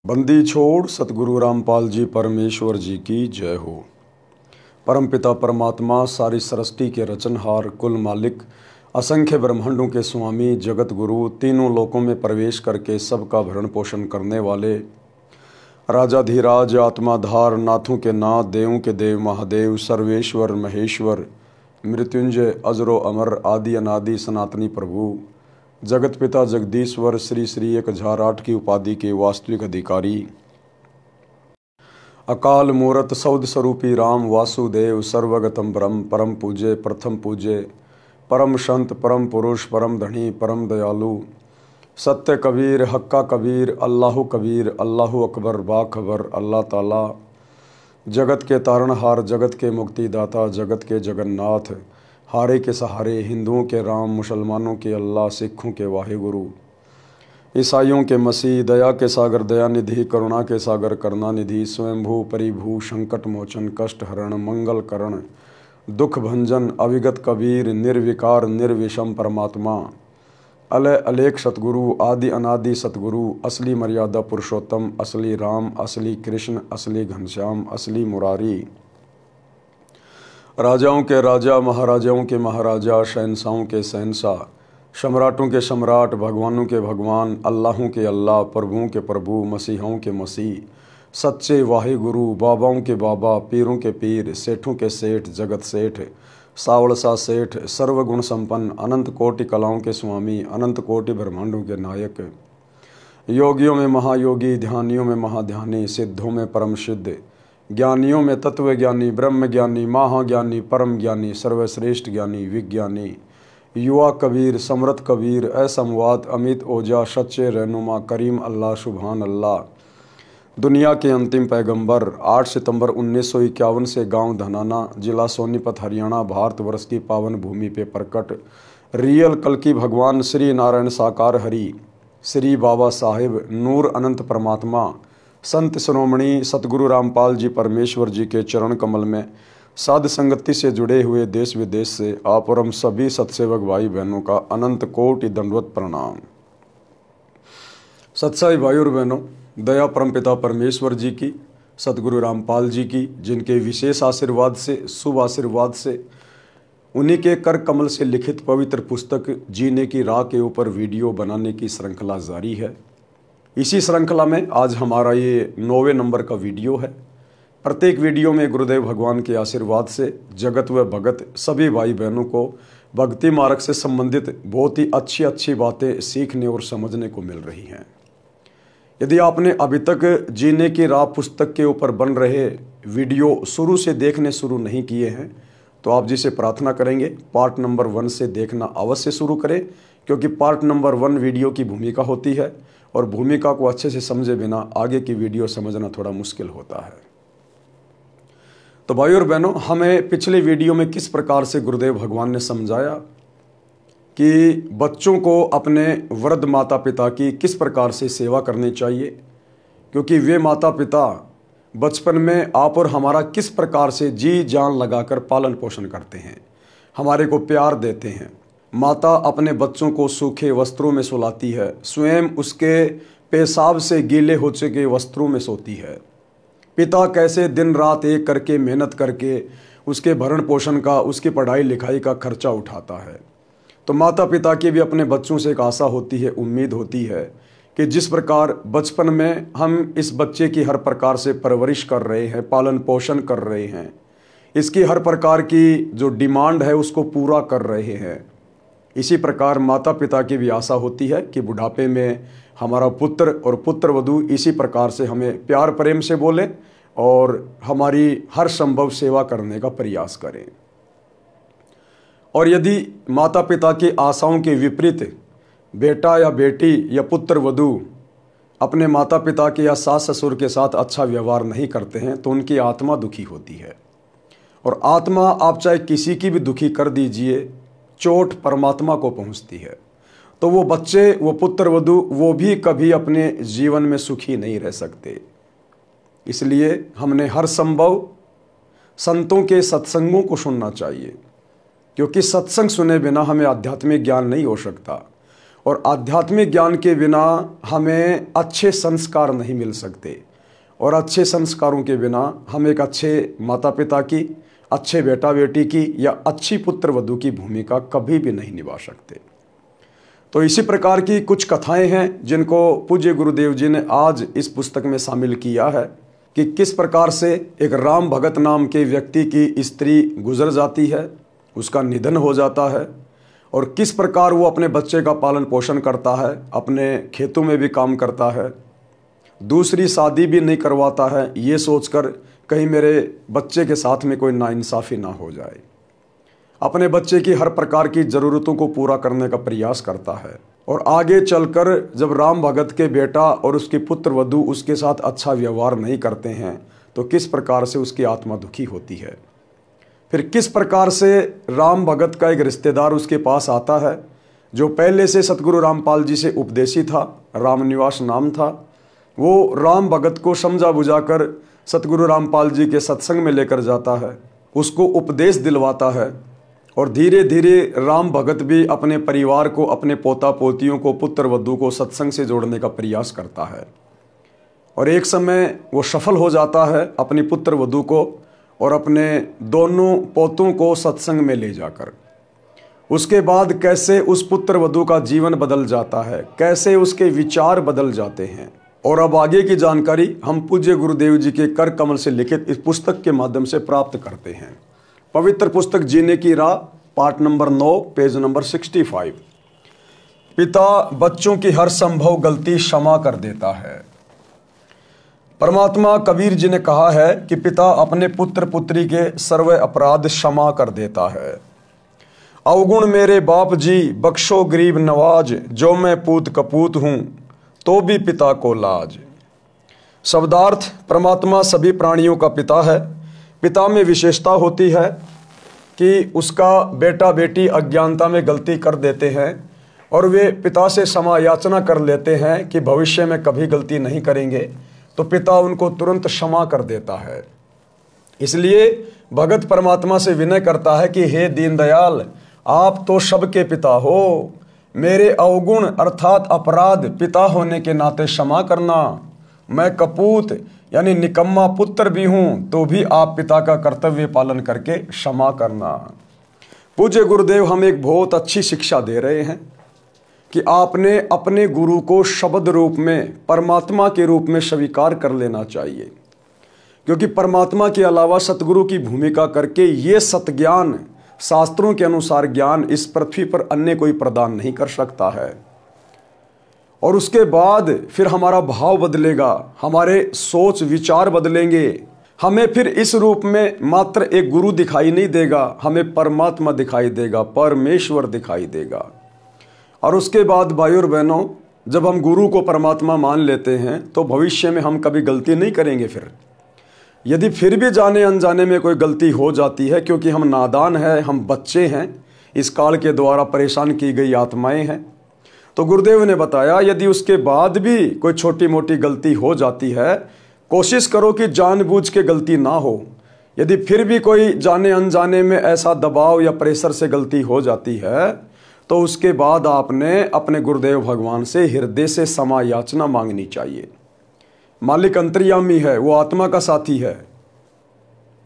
बंदी छोड़ सतगुरु रामपाल जी परमेश्वर जी की जय हो। परमपिता परमात्मा सारी सृष्टि के रचनहार, कुल मालिक, असंख्य ब्रह्मांडों के स्वामी, जगत गुरु, तीनों लोकों में प्रवेश करके सबका भरण पोषण करने वाले राजाधिराज, आत्माधार, नाथों के नाथ, देवों के देव, महादेव, सर्वेश्वर, महेश्वर, मृत्युंजय, अजरो अमर, आदि अनादि सनातनी प्रभु, जगत पिता जगदीश्वर, श्री श्री 1008 की उपाधि के वास्तविक अधिकारी, अकाल मूरत सौद स्वरूपी राम वासुदेव, सर्वगतम ब्रह्म, परम पूज्य, प्रथम पूज्य, परम संत, परम पुरुष, परम धनी, परम दयालु, सत्य कबीर, हक्का कबीर, कबीर, अल्लाहु अकबर, बाखबर, अल्लाह ताला, जगत के तारणहार, जगत के मुक्तिदाता, जगत के जगन्नाथ, हारे के सहारे, हिंदुओं के राम, मुसलमानों के अल्लाह, सिखों के वाहिगुरु, ईसाइयों के मसीह, दया के सागर दयानिधि, करुणा के सागर करुणानिधि, स्वयंभू परिभू, संकट मोचन, कष्ट हरण, मंगल करण, दुख भंजन, अविगत कबीर, निर्विकार निर्विषम परमात्मा, अलय अलेख सतगुरु, आदि अनादि सतगुरु, असली मर्यादा पुरुषोत्तम, असली राम, असली कृष्ण, असली घनश्याम, असली मुरारी, राजाओं के राजा, महाराजाओं के महाराजा, शहंशाहों के शहंशाह, सम्राटों के सम्राट, भगवानों के भगवान, अल्लाहों के अल्लाह, प्रभुओं के प्रभु, मसीहों के मसीह, सच्चे वाहिगुरु, बाबाओं के बाबा, पीरों के पीर, सेठों के सेठ, जगत सेठ, सावड़सा सेठ, सर्वगुण संपन्न, अनंत कोटि कलाओं के स्वामी, अनंत कोटि ब्रह्मांडों के नायक, योगियों में महायोगी, ध्यानियों में महाध्यानी, सिद्धों में परम सिद्ध, ज्ञानियों में तत्व ज्ञानी, ब्रह्म ज्ञानी, महाज्ञानी, परम ज्ञानी, सर्वश्रेष्ठ ज्ञानी, विज्ञानी, युवा कबीर, समृत कबीर, असंवाद, अमित ओजा, सच्चे रहनुमा, करीम अल्लाह, सुभान अल्लाह, दुनिया के अंतिम पैगंबर, 8 सितंबर 1951 से गांव धनाना, जिला सोनीपत, हरियाणा, भारतवर्ष की पावन भूमि पे प्रकट रियल कल की भगवान श्री नारायण साकार हरि, श्री बाबा साहिब, नूर अनंत परमात्मा, संत श्रोमणी सतगुरु रामपाल जी परमेश्वर जी के चरण कमल में साध संगति से जुड़े हुए देश विदेश से आप और हम सभी सत्सेवक भाई बहनों का अनंत कोटि दंडवत प्रणाम। सत्साई भाई और बहनों, दया परमपिता परमेश्वर जी की, सतगुरु रामपाल जी की, जिनके विशेष आशीर्वाद से, शुभ आशीर्वाद से, उन्हीं के कर कमल से लिखित पवित्र पुस्तक जीने की राह के ऊपर वीडियो बनाने की श्रृंखला जारी है। इसी श्रृंखला में आज हमारा ये 9वें नंबर का वीडियो है। प्रत्येक वीडियो में गुरुदेव भगवान के आशीर्वाद से जगत व भगत सभी भाई बहनों को भक्ति मार्ग से संबंधित बहुत ही अच्छी अच्छी बातें सीखने और समझने को मिल रही हैं। यदि आपने अभी तक जीने की राह पुस्तक के ऊपर बन रहे वीडियो शुरू से देखने शुरू नहीं किए हैं तो आप जिसे प्रार्थना करेंगे पार्ट नंबर 1 से देखना अवश्य शुरू करें, क्योंकि पार्ट नंबर 1 वीडियो की भूमिका होती है और भूमिका को अच्छे से समझे बिना आगे की वीडियो समझना थोड़ा मुश्किल होता है। तो भाई और बहनों, हमें पिछले वीडियो में किस प्रकार से गुरुदेव भगवान ने समझाया कि बच्चों को अपने वृद्ध माता पिता की किस प्रकार से सेवा करनी चाहिए, क्योंकि वे माता पिता बचपन में आप और हमारा किस प्रकार से जी जान लगाकर पालन पोषण करते हैं, हमारे को प्यार देते हैं। माता अपने बच्चों को सूखे वस्त्रों में सुलाती है, स्वयं उसके पेशाब से गीले हो चुके वस्त्रों में सोती है। पिता कैसे दिन रात एक करके मेहनत करके उसके भरण पोषण का, उसकी पढ़ाई लिखाई का खर्चा उठाता है। तो माता पिता की भी अपने बच्चों से एक आशा होती है, उम्मीद होती है कि जिस प्रकार बचपन में हम इस बच्चे की हर प्रकार से परवरिश कर रहे हैं, पालन पोषण कर रहे हैं, इसकी हर प्रकार की जो डिमांड है उसको पूरा कर रहे हैं, इसी प्रकार माता पिता की भी आशा होती है कि बुढ़ापे में हमारा पुत्र और पुत्र वधू इसी प्रकार से हमें प्यार प्रेम से बोले और हमारी हर संभव सेवा करने का प्रयास करें। और यदि माता पिता की आशाओं के विपरीत बेटा या बेटी या पुत्र वधू अपने माता पिता के या सास ससुर के साथ अच्छा व्यवहार नहीं करते हैं तो उनकी आत्मा दुखी होती है। और आत्मा आप चाहे किसी की भी दुखी कर दीजिए, चोट परमात्मा को पहुंचती है। तो वो बच्चे, वो पुत्र वधू, वो भी कभी अपने जीवन में सुखी नहीं रह सकते। इसलिए हमने हर संभव संतों के सत्संगों को सुनना चाहिए, क्योंकि सत्संग सुने बिना हमें आध्यात्मिक ज्ञान नहीं हो सकता। और आध्यात्मिक ज्ञान के बिना हमें अच्छे संस्कार नहीं मिल सकते, और अच्छे संस्कारों के बिना हम एक अच्छे माता पिता की, अच्छे बेटा बेटी की या अच्छी पुत्र वधू की भूमिका कभी भी नहीं निभा सकते। तो इसी प्रकार की कुछ कथाएं हैं जिनको पूज्य गुरुदेव जी ने आज इस पुस्तक में शामिल किया है कि किस प्रकार से एक राम भगत नाम के व्यक्ति की स्त्री गुजर जाती है, उसका निधन हो जाता है, और किस प्रकार वो अपने बच्चे का पालन पोषण करता है, अपने खेतों में भी काम करता है, दूसरी शादी भी नहीं करवाता है ये सोचकर कहीं मेरे बच्चे के साथ में कोई नाइंसाफ़ी ना हो जाए। अपने बच्चे की हर प्रकार की ज़रूरतों को पूरा करने का प्रयास करता है, और आगे चलकर जब राम भगत के बेटा और उसकी पुत्र वधू उसके साथ अच्छा व्यवहार नहीं करते हैं तो किस प्रकार से उसकी आत्मा दुखी होती है। फिर किस प्रकार से राम भगत का एक रिश्तेदार उसके पास आता है जो पहले से सतगुरु रामपाल जी से उपदेशी था, रामनिवास नाम था। वो राम भगत को समझा बुझाकर सतगुरु रामपाल जी के सत्संग में लेकर जाता है, उसको उपदेश दिलवाता है, और धीरे धीरे राम भगत भी अपने परिवार को, अपने पोता पोतियों को, पुत्र वधू को सत्संग से जोड़ने का प्रयास करता है। और एक समय वो सफल हो जाता है अपनी पुत्र वधू को और अपने दोनों पोतों को सत्संग में ले जाकर। उसके बाद कैसे उस पुत्र वधू का जीवन बदल जाता है, कैसे उसके विचार बदल जाते हैं, और अब आगे की जानकारी हम पूज्य गुरुदेव जी के कर कमल से लिखित इस पुस्तक के माध्यम से प्राप्त करते हैं। पवित्र पुस्तक जीने की राह, पार्ट नंबर 9, पेज नंबर 65। पिता बच्चों की हर संभव गलती क्षमा कर देता है। परमात्मा कबीर जी ने कहा है कि पिता अपने पुत्र पुत्री के सर्व अपराध क्षमा कर देता है। अवगुण मेरे बाप जी बख्शो गरीब नवाज, जो मैं पूत कपूत हूँ तो भी पिता को लाज। शब्दार्थ, परमात्मा सभी प्राणियों का पिता है। पिता में विशेषता होती है कि उसका बेटा बेटी अज्ञानता में गलती कर देते हैं और वे पिता से क्षमा याचना कर लेते हैं कि भविष्य में कभी गलती नहीं करेंगे, तो पिता उनको तुरंत क्षमा कर देता है। इसलिए भगत परमात्मा से विनय करता है कि हे दीनदयाल, आप तो सबके पिता हो, मेरे अवगुण अर्थात अपराध पिता होने के नाते क्षमा करना। मैं कपूत यानी निकम्मा पुत्र भी हूँ तो भी आप पिता का कर्तव्य पालन करके क्षमा करना। पूज्य गुरुदेव हमें एक बहुत अच्छी शिक्षा दे रहे हैं कि आपने अपने गुरु को शब्द रूप में, परमात्मा के रूप में स्वीकार कर लेना चाहिए, क्योंकि परमात्मा के अलावा सतगुरु की भूमिका करके ये सतज्ञान, शास्त्रों के अनुसार ज्ञान इस पृथ्वी पर अन्य कोई प्रदान नहीं कर सकता है। और उसके बाद फिर हमारा भाव बदलेगा, हमारे सोच विचार बदलेंगे, हमें फिर इस रूप में मात्र एक गुरु दिखाई नहीं देगा, हमें परमात्मा दिखाई देगा, परमेश्वर दिखाई देगा। और उसके बाद भाइयों और बहनों, जब हम गुरु को परमात्मा मान लेते हैं तो भविष्य में हम कभी गलती नहीं करेंगे। फिर यदि फिर भी जाने अनजाने में कोई गलती हो जाती है, क्योंकि हम नादान हैं, हम बच्चे हैं, इस काल के द्वारा परेशान की गई आत्माएं हैं, तो गुरुदेव ने बताया यदि उसके बाद भी कोई छोटी मोटी गलती हो जाती है, कोशिश करो कि जानबूझ के गलती ना हो। यदि फिर भी कोई जाने अनजाने में ऐसा दबाव या प्रेशर से गलती हो जाती है तो उसके बाद आपने अपने गुरुदेव भगवान से हृदय से क्षमा याचना मांगनी चाहिए। मालिक अंतर्यामी है, वो आत्मा का साथी है,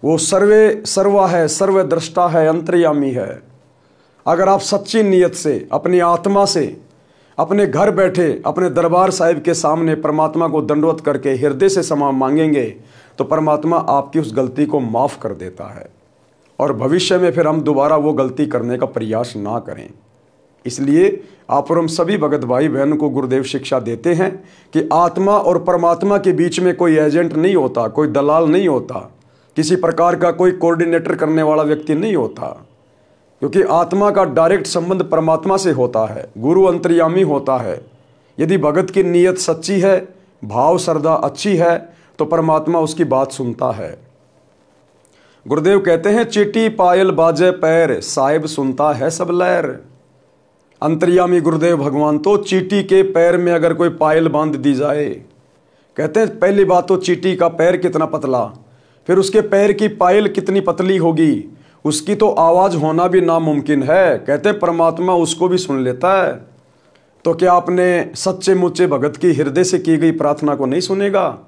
वो सर्वा है, सर्वद्रष्टा है, अंतर्यामी है। अगर आप सच्ची नीयत से, अपनी आत्मा से, अपने घर बैठे अपने दरबार साहिब के सामने परमात्मा को दंडवत करके हृदय से क्षमा मांगेंगे तो परमात्मा आपकी उस गलती को माफ़ कर देता है, और भविष्य में फिर हम दोबारा वो गलती करने का प्रयास ना करें। इसलिए आप और हम सभी भगत भाई बहन को गुरुदेव शिक्षा देते हैं कि आत्मा और परमात्मा के बीच में कोई एजेंट नहीं होता, कोई दलाल नहीं होता, किसी प्रकार का कोई कोऑर्डिनेटर करने वाला व्यक्ति नहीं होता, क्योंकि आत्मा का डायरेक्ट संबंध परमात्मा से होता है, गुरु अंतर्यामी होता है। यदि भगत की नीयत सच्ची है, भाव श्रद्धा अच्छी है, तो परमात्मा उसकी बात सुनता है। गुरुदेव कहते हैं चीटी पायल बाजे पैर, साहिब सुनता है सब लहर। अंतर्यामी गुरुदेव भगवान तो चीटी के पैर में अगर कोई पायल बांध दी जाए, कहते हैं पहली बात तो चीटी का पैर कितना पतला, फिर उसके पैर की पायल कितनी पतली होगी, उसकी तो आवाज़ होना भी नामुमकिन है। कहते हैं परमात्मा उसको भी सुन लेता है। तो क्या अपने सच्चे मुच्चे भगत की हृदय से की गई प्रार्थना को नहीं सुनेगा?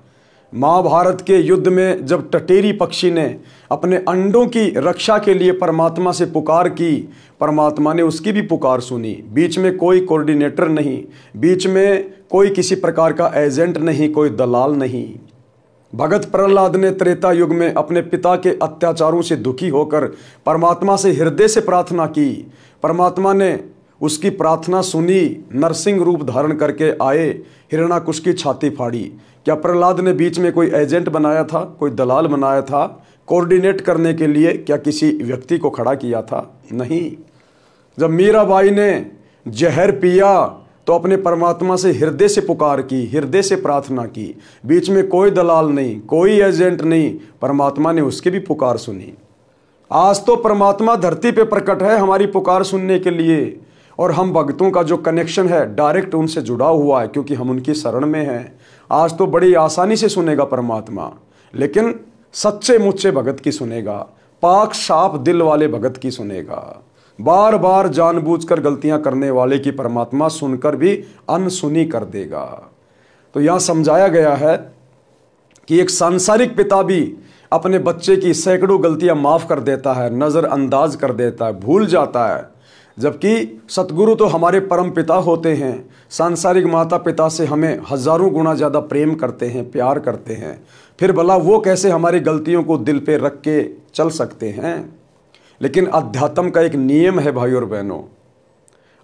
महाभारत के युद्ध में जब टटेरी पक्षी ने अपने अंडों की रक्षा के लिए परमात्मा से पुकार की, परमात्मा ने उसकी भी पुकार सुनी। बीच में कोई कोऑर्डिनेटर नहीं, बीच में कोई किसी प्रकार का एजेंट नहीं, कोई दलाल नहीं। भगत प्रहलाद ने त्रेता युग में अपने पिता के अत्याचारों से दुखी होकर परमात्मा से हृदय से प्रार्थना की। परमात्मा ने उसकी प्रार्थना सुनी, नरसिंह रूप धारण करके आए, हिरण्याकुश की छाती फाड़ी। क्या प्रहलाद ने बीच में कोई एजेंट बनाया था, कोई दलाल बनाया था कोऑर्डिनेट करने के लिए? क्या किसी व्यक्ति को खड़ा किया था? नहीं। जब मीराबाई ने जहर पिया तो अपने परमात्मा से हृदय से पुकार की, हृदय से प्रार्थना की। बीच में कोई दलाल नहीं, कोई एजेंट नहीं, परमात्मा ने उसकी भी पुकार सुनी। आज तो परमात्मा धरती पे प्रकट है हमारी पुकार सुनने के लिए, और हम भक्तों का जो कनेक्शन है डायरेक्ट उनसे जुड़ा हुआ है, क्योंकि हम उनकी शरण में हैं। आज तो बड़ी आसानी से सुनेगा परमात्मा, लेकिन सच्चे मुच्चे भगत की सुनेगा, पाक साफ दिल वाले भगत की सुनेगा। बार बार जानबूझकर गलतियां करने वाले की परमात्मा सुनकर भी अनसुनी कर देगा। तो यहां समझाया गया है कि एक सांसारिक पिता भी अपने बच्चे की सैकड़ों गलतियां माफ कर देता है, नजरअंदाज कर देता है, भूल जाता है। जबकि सतगुरु तो हमारे परम पिता होते हैं, सांसारिक माता पिता से हमें हजारों गुना ज़्यादा प्रेम करते हैं, प्यार करते हैं। फिर भला वो कैसे हमारी गलतियों को दिल पे रख के चल सकते हैं? लेकिन अध्यात्म का एक नियम है भाई और बहनों,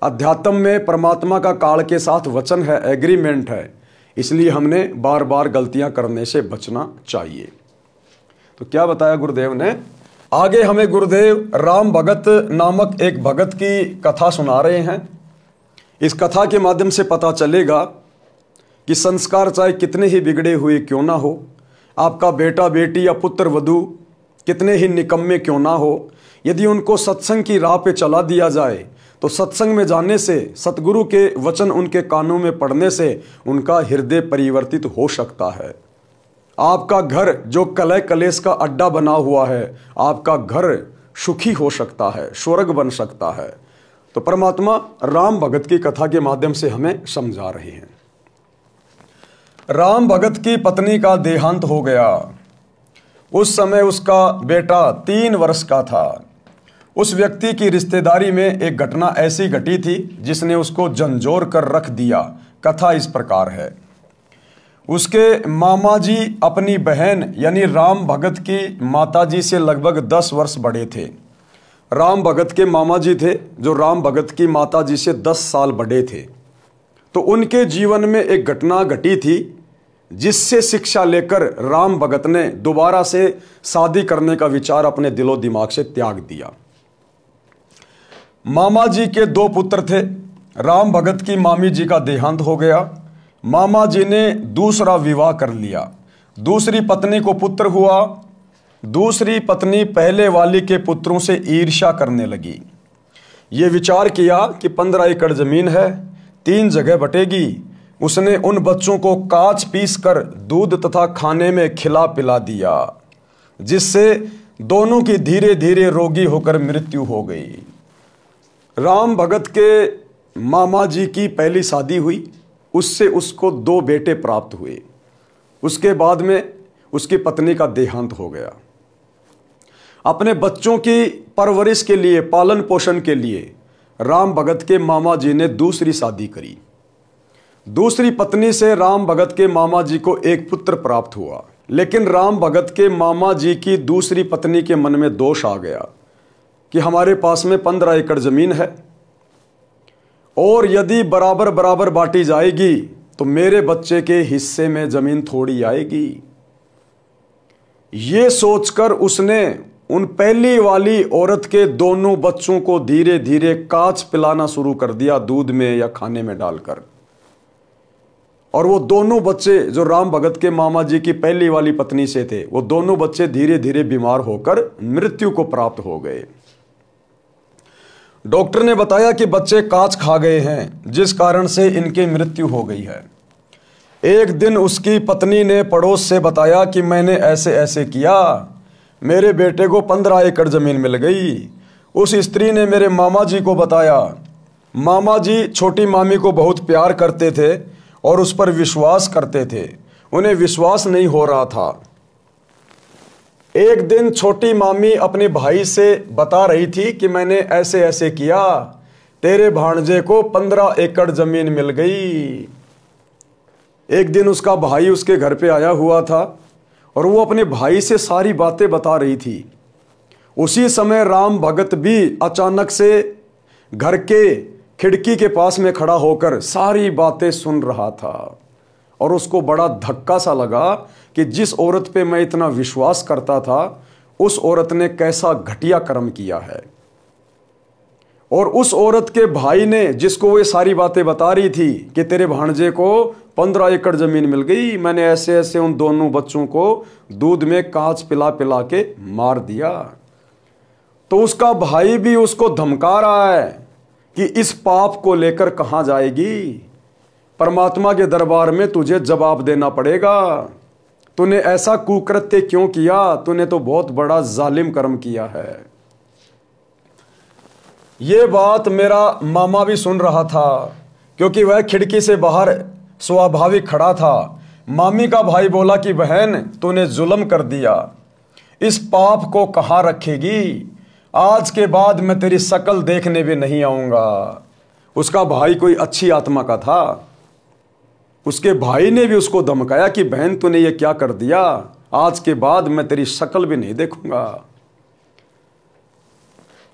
अध्यात्म में परमात्मा का काल के साथ वचन है, एग्रीमेंट है। इसलिए हमने बार बार गलतियां करने से बचना चाहिए। तो क्या बताया गुरुदेव ने? आगे हमें गुरुदेव राम भगत नामक एक भगत की कथा सुना रहे हैं। इस कथा के माध्यम से पता चलेगा कि संस्कार चाहे कितने ही बिगड़े हुए क्यों ना हो, आपका बेटा बेटी या पुत्र वधू कितने ही निकम्मे क्यों ना हो, यदि उनको सत्संग की राह पे चला दिया जाए तो सत्संग में जाने से, सतगुरु के वचन उनके कानों में पढ़ने से उनका हृदय परिवर्तित हो सकता है। आपका घर जो कलह कलेश का अड्डा बना हुआ है, आपका घर सुखी हो सकता है, स्वर्ग बन सकता है। तो परमात्मा राम भगत की कथा के माध्यम से हमें समझा रहे हैं। राम भगत की पत्नी का देहांत हो गया। उस समय उसका बेटा 3 वर्ष का था। उस व्यक्ति की रिश्तेदारी में एक घटना ऐसी घटी थी जिसने उसको झंझोर कर रख दिया। कथा इस प्रकार है। उसके मामा जी अपनी बहन यानी राम भगत की माताजी से लगभग 10 वर्ष बड़े थे। राम भगत के मामा जी थे जो राम भगत की माताजी से 10 साल बड़े थे। तो उनके जीवन में एक घटना घटी थी जिससे शिक्षा लेकर राम भगत ने दोबारा से शादी करने का विचार अपने दिलो दिमाग से त्याग दिया। मामा जी के 2 पुत्र थे। राम भगत की मामी जी का देहांत हो गया। मामा जी ने दूसरा विवाह कर लिया। दूसरी पत्नी को पुत्र हुआ। दूसरी पत्नी पहले वाली के पुत्रों से ईर्ष्या करने लगी। ये विचार किया कि 15 एकड़ जमीन है, 3 जगह बटेगी। उसने उन बच्चों को काच पीस कर दूध तथा खाने में खिला पिला दिया, जिससे दोनों की धीरे धीरे रोगी होकर मृत्यु हो गई। राम भगत के मामा जी की पहली शादी हुई, उससे उसको 2 बेटे प्राप्त हुए। उसके बाद में उसकी पत्नी का देहांत हो गया। अपने बच्चों की परवरिश के लिए, पालन पोषण के लिए राम भगत के मामा जी ने दूसरी शादी करी। दूसरी पत्नी से राम भगत के मामा जी को एक पुत्र प्राप्त हुआ। लेकिन राम भगत के मामा जी की दूसरी पत्नी के मन में दोष आ गया कि हमारे पास में 15 एकड़ जमीन है और यदि बराबर बराबर बांटी जाएगी तो मेरे बच्चे के हिस्से में जमीन थोड़ी आएगी। ये सोचकर उसने उन पहली वाली औरत के दोनों बच्चों को धीरे धीरे काच पिलाना शुरू कर दिया, दूध में या खाने में डालकर। और वो दोनों बच्चे जो राम भगत के मामा जी की पहली वाली पत्नी से थे, वो दोनों बच्चे धीरे धीरे बीमार होकर मृत्यु को प्राप्त हो गए। डॉक्टर ने बताया कि बच्चे काच खा गए हैं, जिस कारण से इनकी मृत्यु हो गई है। एक दिन उसकी पत्नी ने पड़ोस से बताया कि मैंने ऐसे ऐसे किया, मेरे बेटे को 15 एकड़ जमीन मिल गई। उस स्त्री ने मेरे मामा जी को बताया। मामा जी छोटी मामी को बहुत प्यार करते थे और उस पर विश्वास करते थे। उन्हें विश्वास नहीं हो रहा था। एक दिन छोटी मामी अपने भाई से बता रही थी कि मैंने ऐसे ऐसे किया, तेरे भांजे को 15 एकड़ जमीन मिल गई। एक दिन उसका भाई उसके घर पे आया हुआ था और वो अपने भाई से सारी बातें बता रही थी। उसी समय राम भगत भी अचानक से घर के खिड़की के पास में खड़ा होकर सारी बातें सुन रहा था और उसको बड़ा धक्का सा लगा कि जिस औरत पे मैं इतना विश्वास करता था उस औरत ने कैसा घटिया कर्म किया है। और उस औरत के भाई ने, जिसको वो सारी बातें बता रही थी कि तेरे भांजे को 15 एकड़ जमीन मिल गई, मैंने ऐसे ऐसे उन दोनों बच्चों को दूध में कांच पिला पिला के मार दिया, तो उसका भाई भी उसको धमका रहा है कि इस पाप को लेकर कहां जाएगी, परमात्मा के दरबार में तुझे जवाब देना पड़ेगा। तूने ऐसा कुकृत्य क्यों किया, तूने तो बहुत बड़ा जालिम कर्म किया है। ये बात मेरा मामा भी सुन रहा था क्योंकि वह खिड़की से बाहर स्वाभाविक खड़ा था। मामी का भाई बोला कि बहन तूने जुल्म कर दिया, इस पाप को कहाँ रखेगी, आज के बाद मैं तेरी शक्ल देखने भी नहीं आऊंगा। उसका भाई कोई अच्छी आत्मा का था। उसके भाई ने भी उसको धमकाया कि बहन तूने ये क्या कर दिया, आज के बाद मैं तेरी शक्ल भी नहीं देखूंगा।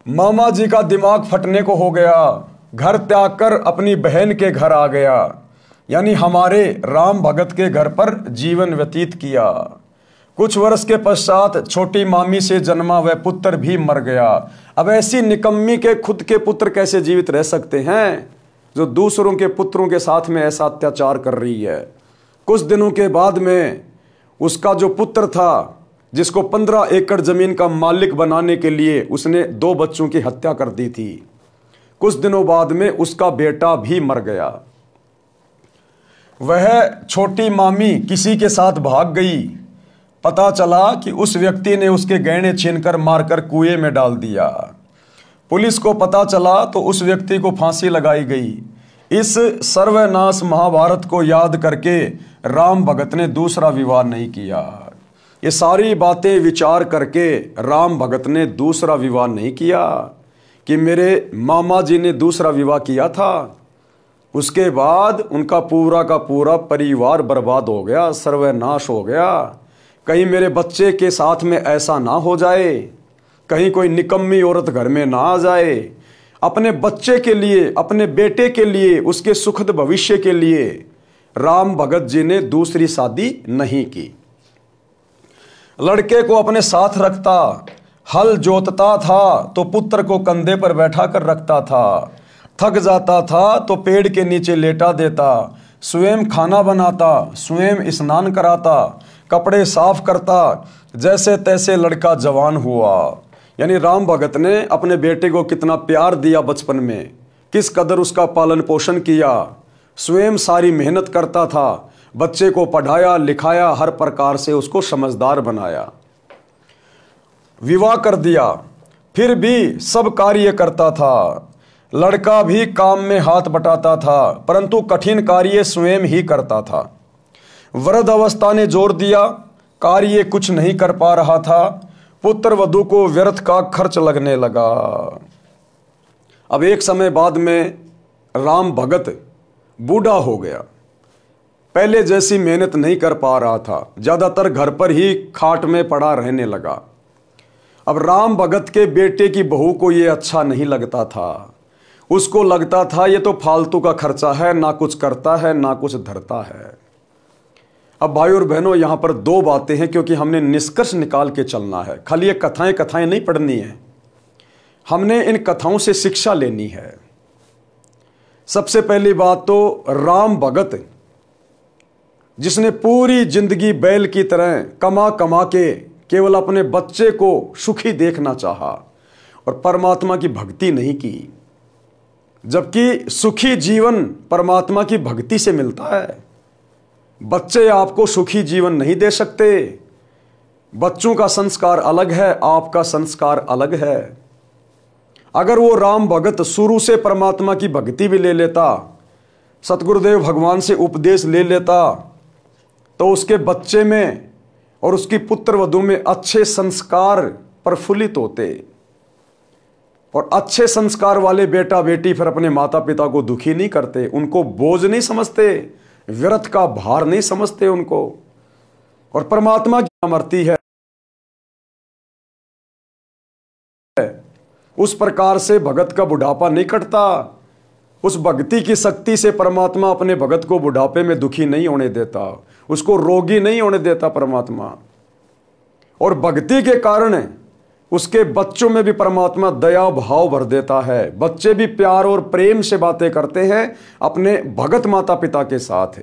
मामा जी का दिमाग फटने को हो गया, घर त्याग कर अपनी बहन के घर आ गया, यानी हमारे राम भगत के घर पर जीवन व्यतीत किया। कुछ वर्ष के पश्चात छोटी मामी से जन्मा वह पुत्र भी मर गया। अब ऐसी निकम्मी के खुद के पुत्र कैसे जीवित रह सकते हैं जो दूसरों के पुत्रों के साथ में ऐसा अत्याचार कर रही है। कुछ दिनों के बाद में उसका जो पुत्र था, जिसको 15 एकड़ जमीन का मालिक बनाने के लिए उसने 2 बच्चों की हत्या कर दी थी, कुछ दिनों बाद में उसका बेटा भी मर गया। वह छोटी मामी किसी के साथ भाग गई। पता चला कि उस व्यक्ति ने उसके गहने छीनकर मारकर कुएं में डाल दिया। पुलिस को पता चला तो उस व्यक्ति को फांसी लगाई गई। इस सर्वनाश महाभारत को याद करके राम भगत ने दूसरा विवाह नहीं किया। ये सारी बातें विचार करके राम भगत ने दूसरा विवाह नहीं किया कि मेरे मामा जी ने दूसरा विवाह किया था, उसके बाद उनका पूरा का पूरा परिवार बर्बाद हो गया, सर्वनाश हो गया। कहीं मेरे बच्चे के साथ में ऐसा ना हो जाए, कहीं कोई निकम्मी औरत घर में ना आ जाए। अपने बच्चे के लिए, अपने बेटे के लिए, उसके सुखद भविष्य के लिए राम भगत जी ने दूसरी शादी नहीं की। लड़के को अपने साथ रखता, हल जोतता था तो पुत्र को कंधे पर बैठा कर रखता था, थक जाता था तो पेड़ के नीचे लेटा देता, स्वयं खाना बनाता, स्वयं स्नान कराता, कपड़े साफ करता, जैसे तैसे लड़का जवान हुआ। यानी राम भगत ने अपने बेटे को कितना प्यार दिया बचपन में, किस कदर उसका पालन पोषण किया, स्वयं सारी मेहनत करता था, बच्चे को पढ़ाया लिखाया, हर प्रकार से उसको समझदार बनाया। विवाह कर दिया, फिर भी सब कार्य करता था। लड़का भी काम में हाथ बटाता था, परंतु कठिन कार्य स्वयं ही करता था। वृद्ध अवस्था ने जोर दिया, कार्य कुछ नहीं कर पा रहा था, पुत्र वधू को व्यर्थ का खर्च लगने लगा। अब एक समय बाद में राम भगत बूढ़ा हो गया, पहले जैसी मेहनत नहीं कर पा रहा था, ज्यादातर घर पर ही खाट में पड़ा रहने लगा। अब राम भगत के बेटे की बहू को यह अच्छा नहीं लगता था। उसको लगता था ये तो फालतू का खर्चा है, ना कुछ करता है ना कुछ धरता है। अब भाई और बहनों, यहां पर 2 बातें हैं क्योंकि हमने निष्कर्ष निकाल के चलना है। खाली ये कथाएं नहीं पढ़नी है, हमने इन कथाओं से शिक्षा लेनी है। सबसे पहली बात तो राम भगत, जिसने पूरी जिंदगी बैल की तरह कमा कमा के केवल अपने बच्चे को सुखी देखना चाहा और परमात्मा की भक्ति नहीं की, जबकि सुखी जीवन परमात्मा की भक्ति से मिलता है। बच्चे आपको सुखी जीवन नहीं दे सकते। बच्चों का संस्कार अलग है, आपका संस्कार अलग है। अगर वो राम भगत शुरू से परमात्मा की भक्ति भी ले लेता, सतगुरुदेव भगवान से उपदेश ले लेता, तो उसके बच्चे में और उसकी पुत्र वधू में अच्छे संस्कार प्रफुल्लित होते, और अच्छे संस्कार वाले बेटा बेटी फिर अपने माता पिता को दुखी नहीं करते, उनको बोझ नहीं समझते, व्यर्थ का भार नहीं समझते उनको। और परमात्मा की अमरती है, उस प्रकार से भगत का बुढ़ापा नहीं कटता। उस भक्ति की शक्ति से परमात्मा अपने भगत को बुढ़ापे में दुखी नहीं होने देता, उसको रोगी नहीं होने देता परमात्मा। और भक्ति के कारण उसके बच्चों में भी परमात्मा दया भाव भर देता है। बच्चे भी प्यार और प्रेम से बातें करते हैं अपने भगत माता पिता के साथ।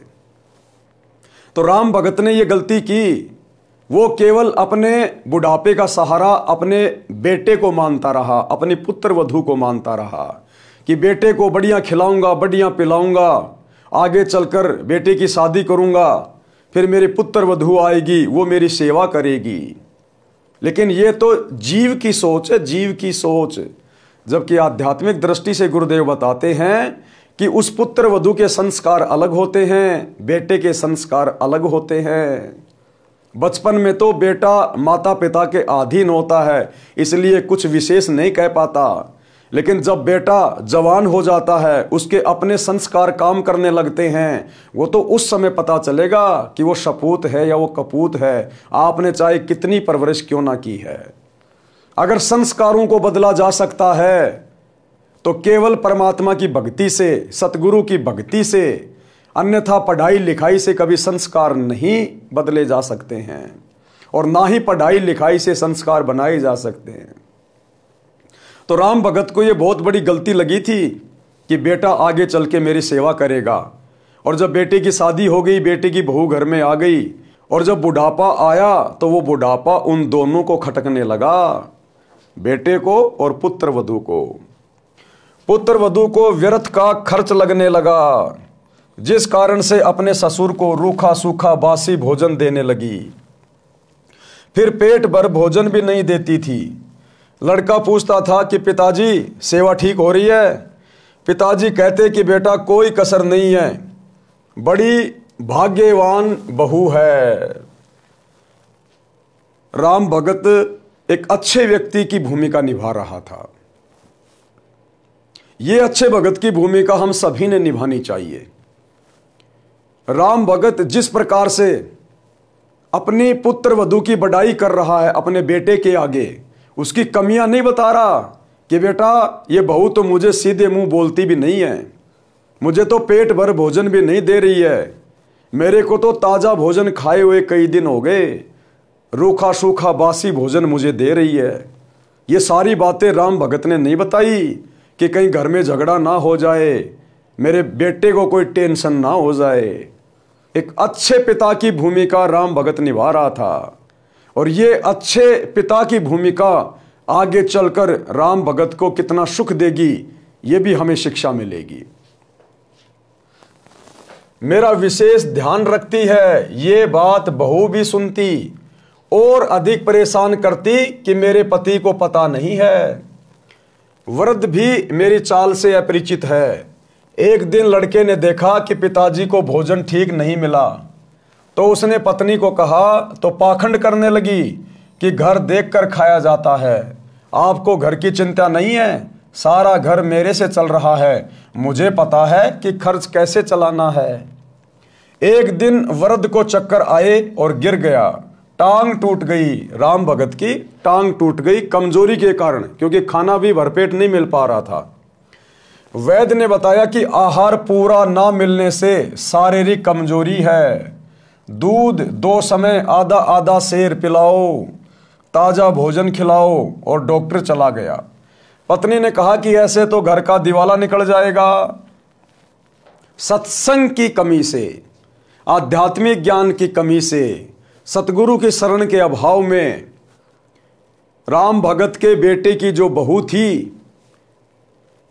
तो राम भगत ने यह गलती की, वो केवल अपने बुढ़ापे का सहारा अपने बेटे को मानता रहा, अपनी पुत्र वधू को मानता रहा कि बेटे को बढ़िया खिलाऊंगा, बढ़िया पिलाऊंगा, आगे चलकर बेटे की शादी करूंगा, फिर मेरी पुत्र वधू आएगी, वो मेरी सेवा करेगी। लेकिन ये तो जीव की सोच है, जीव की सोच। जबकि आध्यात्मिक दृष्टि से गुरुदेव बताते हैं कि उस पुत्र वधू के संस्कार अलग होते हैं, बेटे के संस्कार अलग होते हैं। बचपन में तो बेटा माता पिता के अधीन होता है, इसलिए कुछ विशेष नहीं कह पाता। लेकिन जब बेटा जवान हो जाता है, उसके अपने संस्कार काम करने लगते हैं, वो तो उस समय पता चलेगा कि वो सपूत है या वो कपूत है, आपने चाहे कितनी परवरिश क्यों ना की है। अगर संस्कारों को बदला जा सकता है तो केवल परमात्मा की भक्ति से, सतगुरु की भक्ति से, अन्यथा पढ़ाई लिखाई से कभी संस्कार नहीं बदले जा सकते हैं, और ना ही पढ़ाई लिखाई से संस्कार बनाए जा सकते हैं। तो राम भगत को यह बहुत बड़ी गलती लगी थी कि बेटा आगे चल के मेरी सेवा करेगा। और जब बेटे की शादी हो गई, बेटे की बहू घर में आ गई, और जब बुढ़ापा आया तो वो बुढ़ापा उन दोनों को खटकने लगा, बेटे को और पुत्र वधू को। पुत्र वधू को व्यर्थ का खर्च लगने लगा, जिस कारण से अपने ससुर को रूखा सूखा बासी भोजन देने लगी। फिर पेट भर भोजन भी नहीं देती थी। लड़का पूछता था कि पिताजी सेवा ठीक हो रही है? पिताजी कहते कि बेटा कोई कसर नहीं है, बड़ी भाग्यवान बहू है। राम भगत एक अच्छे व्यक्ति की भूमिका निभा रहा था। ये अच्छे भगत की भूमिका हम सभी ने निभानी चाहिए। राम भगत जिस प्रकार से अपनी पुत्र वधू की बड़ाई कर रहा है अपने बेटे के आगे, उसकी कमियां नहीं बता रहा कि बेटा ये बहू तो मुझे सीधे मुंह बोलती भी नहीं है, मुझे तो पेट भर भोजन भी नहीं दे रही है, मेरे को तो ताजा भोजन खाए हुए कई दिन हो गए, रूखा सूखा बासी भोजन मुझे दे रही है। ये सारी बातें राम भगत ने नहीं बताई कि कहीं घर में झगड़ा ना हो जाए, मेरे बेटे को कोई टेंशन ना हो जाए। एक अच्छे पिता की भूमिका राम भगत निभा रहा था, और ये अच्छे पिता की भूमिका आगे चलकर राम भगत को कितना सुख देगी, ये भी हमें शिक्षा मिलेगी। मेरा विशेष ध्यान रखती है, ये बात बहू भी सुनती और अधिक परेशान करती कि मेरे पति को पता नहीं है। वृद्ध भी मेरी चाल से अपरिचित है। एक दिन लड़के ने देखा कि पिताजी को भोजन ठीक नहीं मिला, तो उसने पत्नी को कहा तो पाखंड करने लगी कि घर देखकर खाया जाता है, आपको घर की चिंता नहीं है, सारा घर मेरे से चल रहा है, मुझे पता है कि खर्च कैसे चलाना है। एक दिन वृद्ध को चक्कर आए और गिर गया, टांग टूट गई। राम भगत की टांग टूट गई कमजोरी के कारण, क्योंकि खाना भी भरपेट नहीं मिल पा रहा था। वैद्य ने बताया कि आहार पूरा ना मिलने से शारीरिक कमजोरी है, दूध 2 समय आधा आधा सेर पिलाओ, ताजा भोजन खिलाओ, और डॉक्टर चला गया। पत्नी ने कहा कि ऐसे तो घर का दिवाला निकल जाएगा। सत्संग की कमी से, आध्यात्मिक ज्ञान की कमी से, सतगुरु की शरण के अभाव में राम भगत के बेटे की जो बहू थी,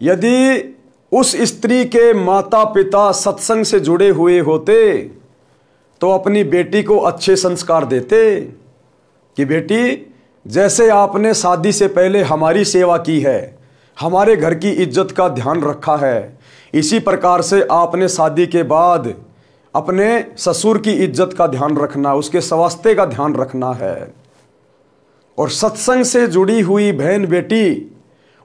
यदि उस स्त्री के माता पिता सत्संग से जुड़े हुए होते तो अपनी बेटी को अच्छे संस्कार देते कि बेटी, जैसे आपने शादी से पहले हमारी सेवा की है, हमारे घर की इज्जत का ध्यान रखा है। इसी प्रकार से आपने शादी के बाद अपने ससुर की इज्जत का ध्यान रखना, उसके स्वास्थ्य का ध्यान रखना है। और सत्संग से जुड़ी हुई बहन बेटी,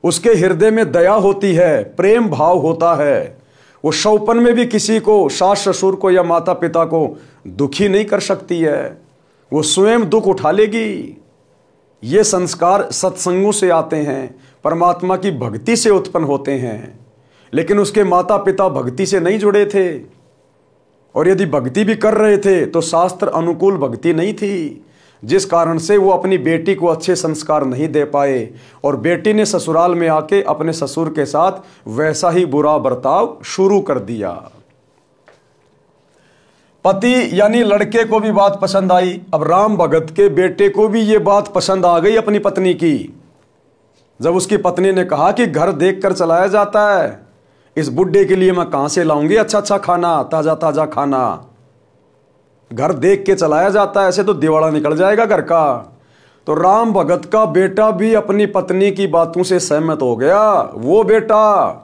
उसके हृदय में दया होती है, प्रेम भाव होता है। वो शौपन में भी किसी को, सास ससुर को या माता पिता को दुखी नहीं कर सकती है, वो स्वयं दुख उठा लेगी। ये संस्कार सत्संगों से आते हैं, परमात्मा की भक्ति से उत्पन्न होते हैं। लेकिन उसके माता पिता भक्ति से नहीं जुड़े थे, और यदि भक्ति भी कर रहे थे तो शास्त्र अनुकूल भक्ति नहीं थी, जिस कारण से वो अपनी बेटी को अच्छे संस्कार नहीं दे पाए, और बेटी ने ससुराल में आके अपने ससुर के साथ वैसा ही बुरा बर्ताव शुरू कर दिया। पति यानी लड़के को भी बात पसंद आई। अब राम भगत के बेटे को भी ये बात पसंद आ गई अपनी पत्नी की। जब उसकी पत्नी ने कहा कि घर देख कर चलाया जाता है, इस बुड्ढे के लिए मैं कहां से लाऊंगी अच्छा अच्छा खाना, ताजा ताजा खाना, घर देख के चलाया जाता है, ऐसे तो दिवाला निकल जाएगा घर का। तो राम भगत का बेटा भी अपनी पत्नी की बातों से सहमत हो गया। वो बेटा,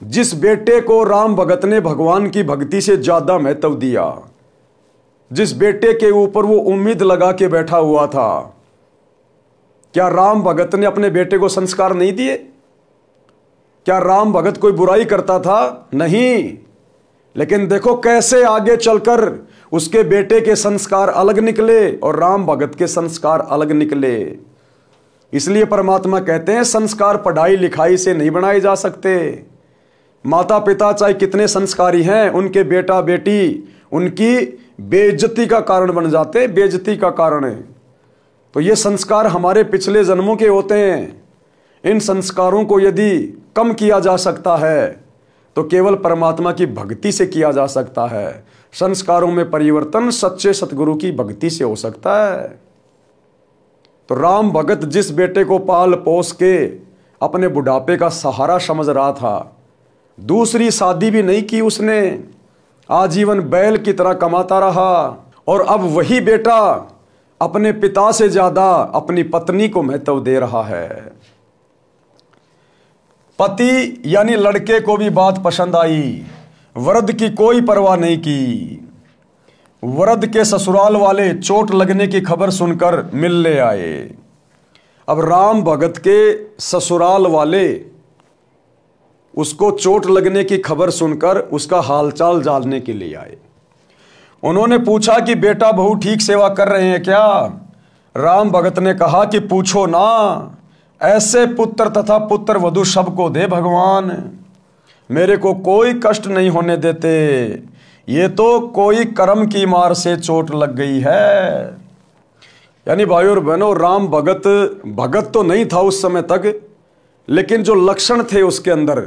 जिस बेटे को राम भगत ने भगवान की भक्ति से ज्यादा महत्व दिया, जिस बेटे के ऊपर वो उम्मीद लगा के बैठा हुआ था, क्या राम भगत ने अपने बेटे को संस्कार नहीं दिए? क्या राम भगत कोई बुराई करता था? नहीं। लेकिन देखो कैसे आगे चलकर उसके बेटे के संस्कार अलग निकले और राम भगत के संस्कार अलग निकले। इसलिए परमात्मा कहते हैं संस्कार पढ़ाई लिखाई से नहीं बनाए जा सकते। माता पिता चाहे कितने संस्कारी हैं, उनके बेटा बेटी उनकी बेइज्जती का कारण बन जाते, बेइज्जती का कारण है। तो ये संस्कार हमारे पिछले जन्मों के होते हैं। इन संस्कारों को यदि कम किया जा सकता है तो केवल परमात्मा की भक्ति से किया जा सकता है। संस्कारों में परिवर्तन सच्चे सतगुरु की भक्ति से हो सकता है। तो राम भगत जिस बेटे को पाल पोस के अपने बुढ़ापे का सहारा समझ रहा था, दूसरी शादी भी नहीं की उसने, आजीवन बैल की तरह कमाता रहा। और अब वही बेटा अपने पिता से ज्यादा अपनी पत्नी को महत्व दे रहा है। पति यानी लड़के को भी बात पसंद आई। वृद्ध की कोई परवाह नहीं की। वृद्ध के ससुराल वाले चोट लगने की खबर सुनकर मिलने आए। अब राम भगत के ससुराल वाले उसको चोट लगने की खबर सुनकर उसका हालचाल जानने के लिए आए। उन्होंने पूछा कि बेटा बहू ठीक सेवा कर रहे हैं क्या? राम भगत ने कहा कि पूछो ना, ऐसे पुत्र तथा पुत्र वधू सबको दे भगवान, मेरे को कोई कष्ट नहीं होने देते। ये तो कोई कर्म की मार से चोट लग गई है। यानी भाइयों और बहनों, राम भगत तो नहीं था उस समय तक, लेकिन जो लक्षण थे उसके अंदर,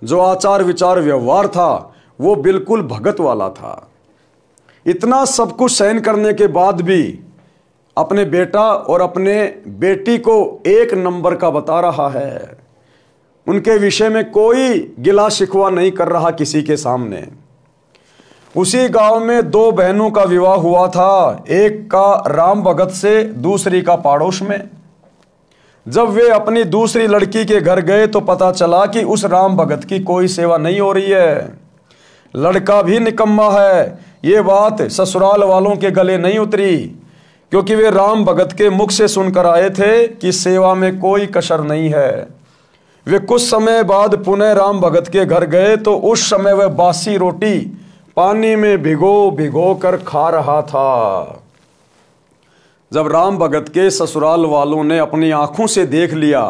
जो आचार विचार व्यवहार था, वो बिल्कुल भगत वाला था। इतना सब कुछ सहन करने के बाद भी अपने बेटा और अपने बेटी को एक नंबर का बता रहा है। उनके विषय में कोई गिला शिकवा नहीं कर रहा किसी के सामने। उसी गांव में दो बहनों का विवाह हुआ था, एक का राम भगत से, दूसरी का पड़ोस में। जब वे अपनी दूसरी लड़की के घर गए तो पता चला कि उस राम भगत की कोई सेवा नहीं हो रही है। लड़का भी निकम्मा है, ये बात ससुराल वालों के गले नहीं उतरी, क्योंकि वे राम भगत के मुख से सुनकर आए थे कि सेवा में कोई कसर नहीं है। वे कुछ समय बाद पुनः राम भगत के घर गए तो उस समय वह बासी रोटी पानी में भिगो कर खा रहा था। जब राम भगत के ससुराल वालों ने अपनी आंखों से देख लिया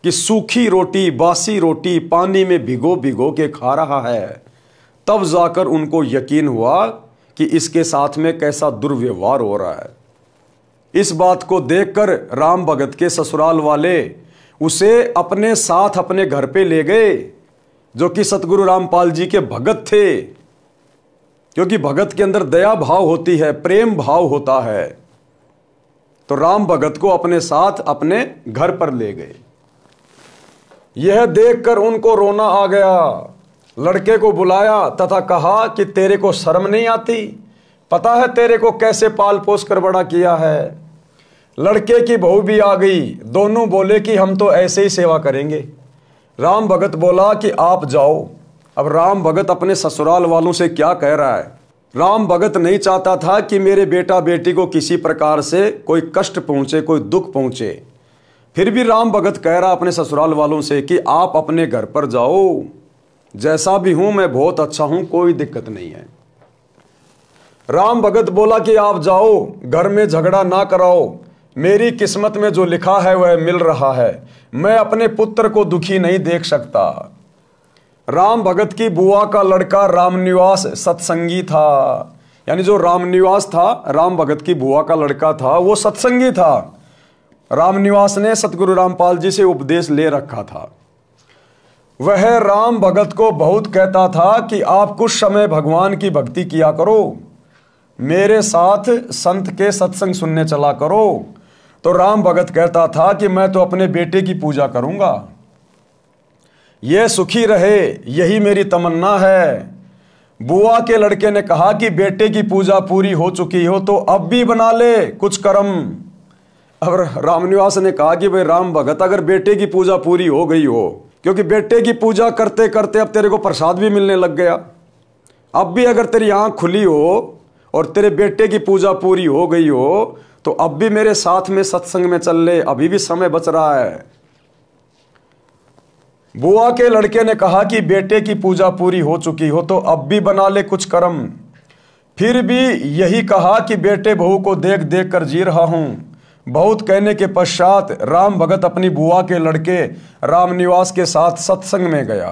कि सूखी रोटी, बासी रोटी पानी में भिगो के खा रहा है, तब जाकर उनको यकीन हुआ कि इसके साथ में कैसा दुर्व्यवहार हो रहा है। इस बात को देखकर राम भगत के ससुराल वाले उसे अपने साथ अपने घर पे ले गए, जो कि सतगुरु रामपाल जी के भगत थे, क्योंकि भगत के अंदर दया भाव होती है, प्रेम भाव होता है। तो राम भगत को अपने साथ अपने घर पर ले गए। यह देखकर उनको रोना आ गया। लड़के को बुलाया तथा कहा कि तेरे को शर्म नहीं आती? पता है तेरे को कैसे पाल पोस कर बड़ा किया है? लड़के की बहू भी आ गई। दोनों बोले कि हम तो ऐसे ही सेवा करेंगे। राम भगत बोला कि आप जाओ। अब राम भगत अपने ससुराल वालों से क्या कह रहा है? राम भगत नहीं चाहता था कि मेरे बेटा बेटी को किसी प्रकार से कोई कष्ट पहुंचे, कोई दुख पहुंचे। फिर भी राम भगत कह रहा अपने ससुराल वालों से कि आप अपने घर पर जाओ, जैसा भी हूं मैं बहुत अच्छा हूं, कोई दिक्कत नहीं है। राम भगत बोला कि आप जाओ, घर में झगड़ा ना कराओ, मेरी किस्मत में जो लिखा है वह मिल रहा है, मैं अपने पुत्र को दुखी नहीं देख सकता। राम भगत की बुआ का लड़का रामनिवास सत्संगी था, यानी जो रामनिवास था, राम भगत की बुआ का लड़का था, वो सत्संगी था। रामनिवास ने सतगुरु रामपाल जी से उपदेश ले रखा था। वह राम भगत को बहुत कहता था कि आप कुछ समय भगवान की भक्ति किया करो, मेरे साथ संत के सत्संग सुनने चला करो। तो राम भगत कहता था कि मैं तो अपने बेटे की पूजा करूंगा, यह सुखी रहे, यही मेरी तमन्ना है। बुआ के लड़के ने कहा कि बेटे की पूजा पूरी हो चुकी हो तो अब भी बना ले कुछ कर्म। अब रामनिवास ने कहा कि भाई राम भगत, अगर बेटे की पूजा पूरी हो गई हो, क्योंकि बेटे की पूजा करते करते अब तेरे को प्रसाद भी मिलने लग गया, अब भी अगर तेरी आंख खुली हो और तेरे बेटे की पूजा पूरी हो गई हो तो अब भी मेरे साथ में सत्संग में चल ले, अभी भी समय बच रहा है। बुआ के लड़के ने कहा कि बेटे की पूजा पूरी हो चुकी हो तो अब भी बना ले कुछ कर्म। फिर भी यही कहा कि बेटे बहू को देख देख कर जी रहा हूं। बहुत कहने के पश्चात राम भगत अपनी बुआ के लड़के रामनिवास के साथ सत्संग में गया।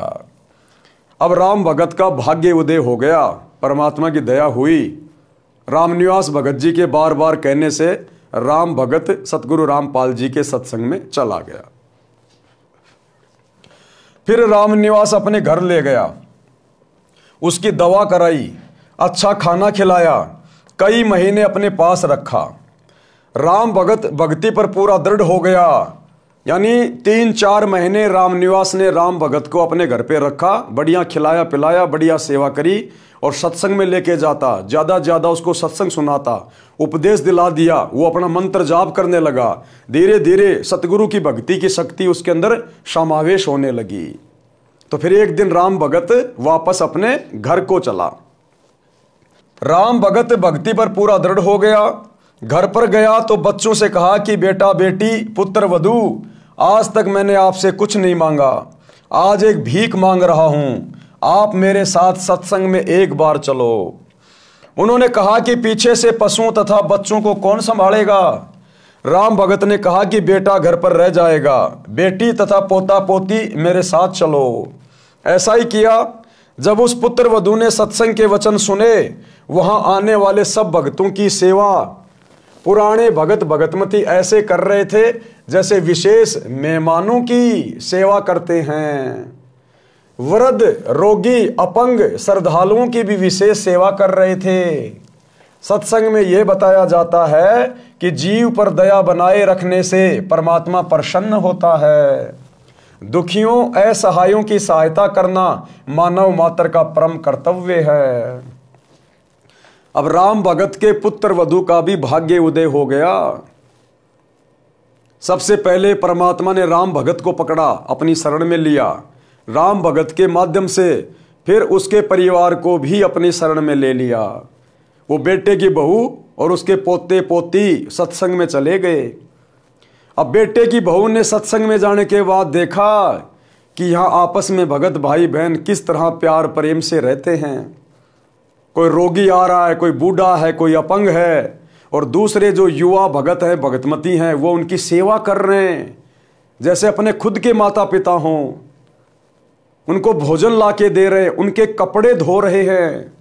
अब राम भगत का भाग्य उदय हो गया, परमात्मा की दया हुई। रामनिवास भगत जी के बार बार कहने से राम भगत सतगुरु रामपाल जी के सत्संग में चला गया। फिर रामनिवास अपने घर ले गया, उसकी दवा कराई, अच्छा खाना खिलाया, कई महीने अपने पास रखा। राम भगत भक्ति पर पूरा दृढ़ हो गया, यानी 3-4 महीने रामनिवास ने राम भगत को अपने घर पे रखा, बढ़िया खिलाया पिलाया, बढ़िया सेवा करी और सत्संग में लेके जाता, ज़्यादा ज़्यादा उसको सत्संग सुनाता, उपदेश दिला दिया, वो अपना मंत्र जाप करने लगा। धीरे धीरे सतगुरु की भक्ति की शक्ति उसके अंदर समावेश होने लगी। तो फिर एक दिन राम भगत वापस अपने घर को चला। राम भगत भक्ति पर पूरा दृढ़ हो गया। घर पर गया तो बच्चों से कहा कि बेटा बेटी पुत्र वधू, आज तक मैंने आपसे कुछ नहीं मांगा, आज एक भीख मांग रहा हूं, आप मेरे साथ सत्संग में एक बार चलो। उन्होंने कहा कि पीछे से पशुओं तथा बच्चों को कौन संभालेगा? राम भगत ने कहा कि बेटा घर पर रह जाएगा, बेटी तथा पोता पोती मेरे साथ चलो। ऐसा ही किया। जब उस पुत्र वधू ने सत्संग के वचन सुने, वहां आने वाले सब भक्तों की सेवा पुराने भगत भगतमती ऐसे कर रहे थे जैसे विशेष मेहमानों की सेवा करते हैं। वृद्ध, रोगी, अपंग श्रद्धालुओं की भी विशेष सेवा कर रहे थे। सत्संग में यह बताया जाता है कि जीव पर दया बनाए रखने से परमात्मा प्रसन्न होता है। दुखियों, असहायों की सहायता करना मानव मात्र का परम कर्तव्य है। अब राम भगत के पुत्र वधू का भी भाग्य उदय हो गया। सबसे पहले परमात्मा ने राम भगत को पकड़ा, अपनी शरण में लिया। राम भगत के माध्यम से फिर उसके परिवार को भी अपनी शरण में ले लिया। वो बेटे की बहू और उसके पोते पोती सत्संग में चले गए। अब बेटे की बहू ने सत्संग में जाने के बाद देखा कि यहाँ आपस में भगत भाई बहन किस तरह प्यार प्रेम से रहते हैं। कोई रोगी आ रहा है, कोई बूढ़ा है, कोई अपंग है, और दूसरे जो युवा भगत हैं, भगतमती हैं, वो उनकी सेवा कर रहे हैं जैसे अपने खुद के माता पिता हों। उनको भोजन ला के दे रहे, उनके कपड़े धो रहे हैं।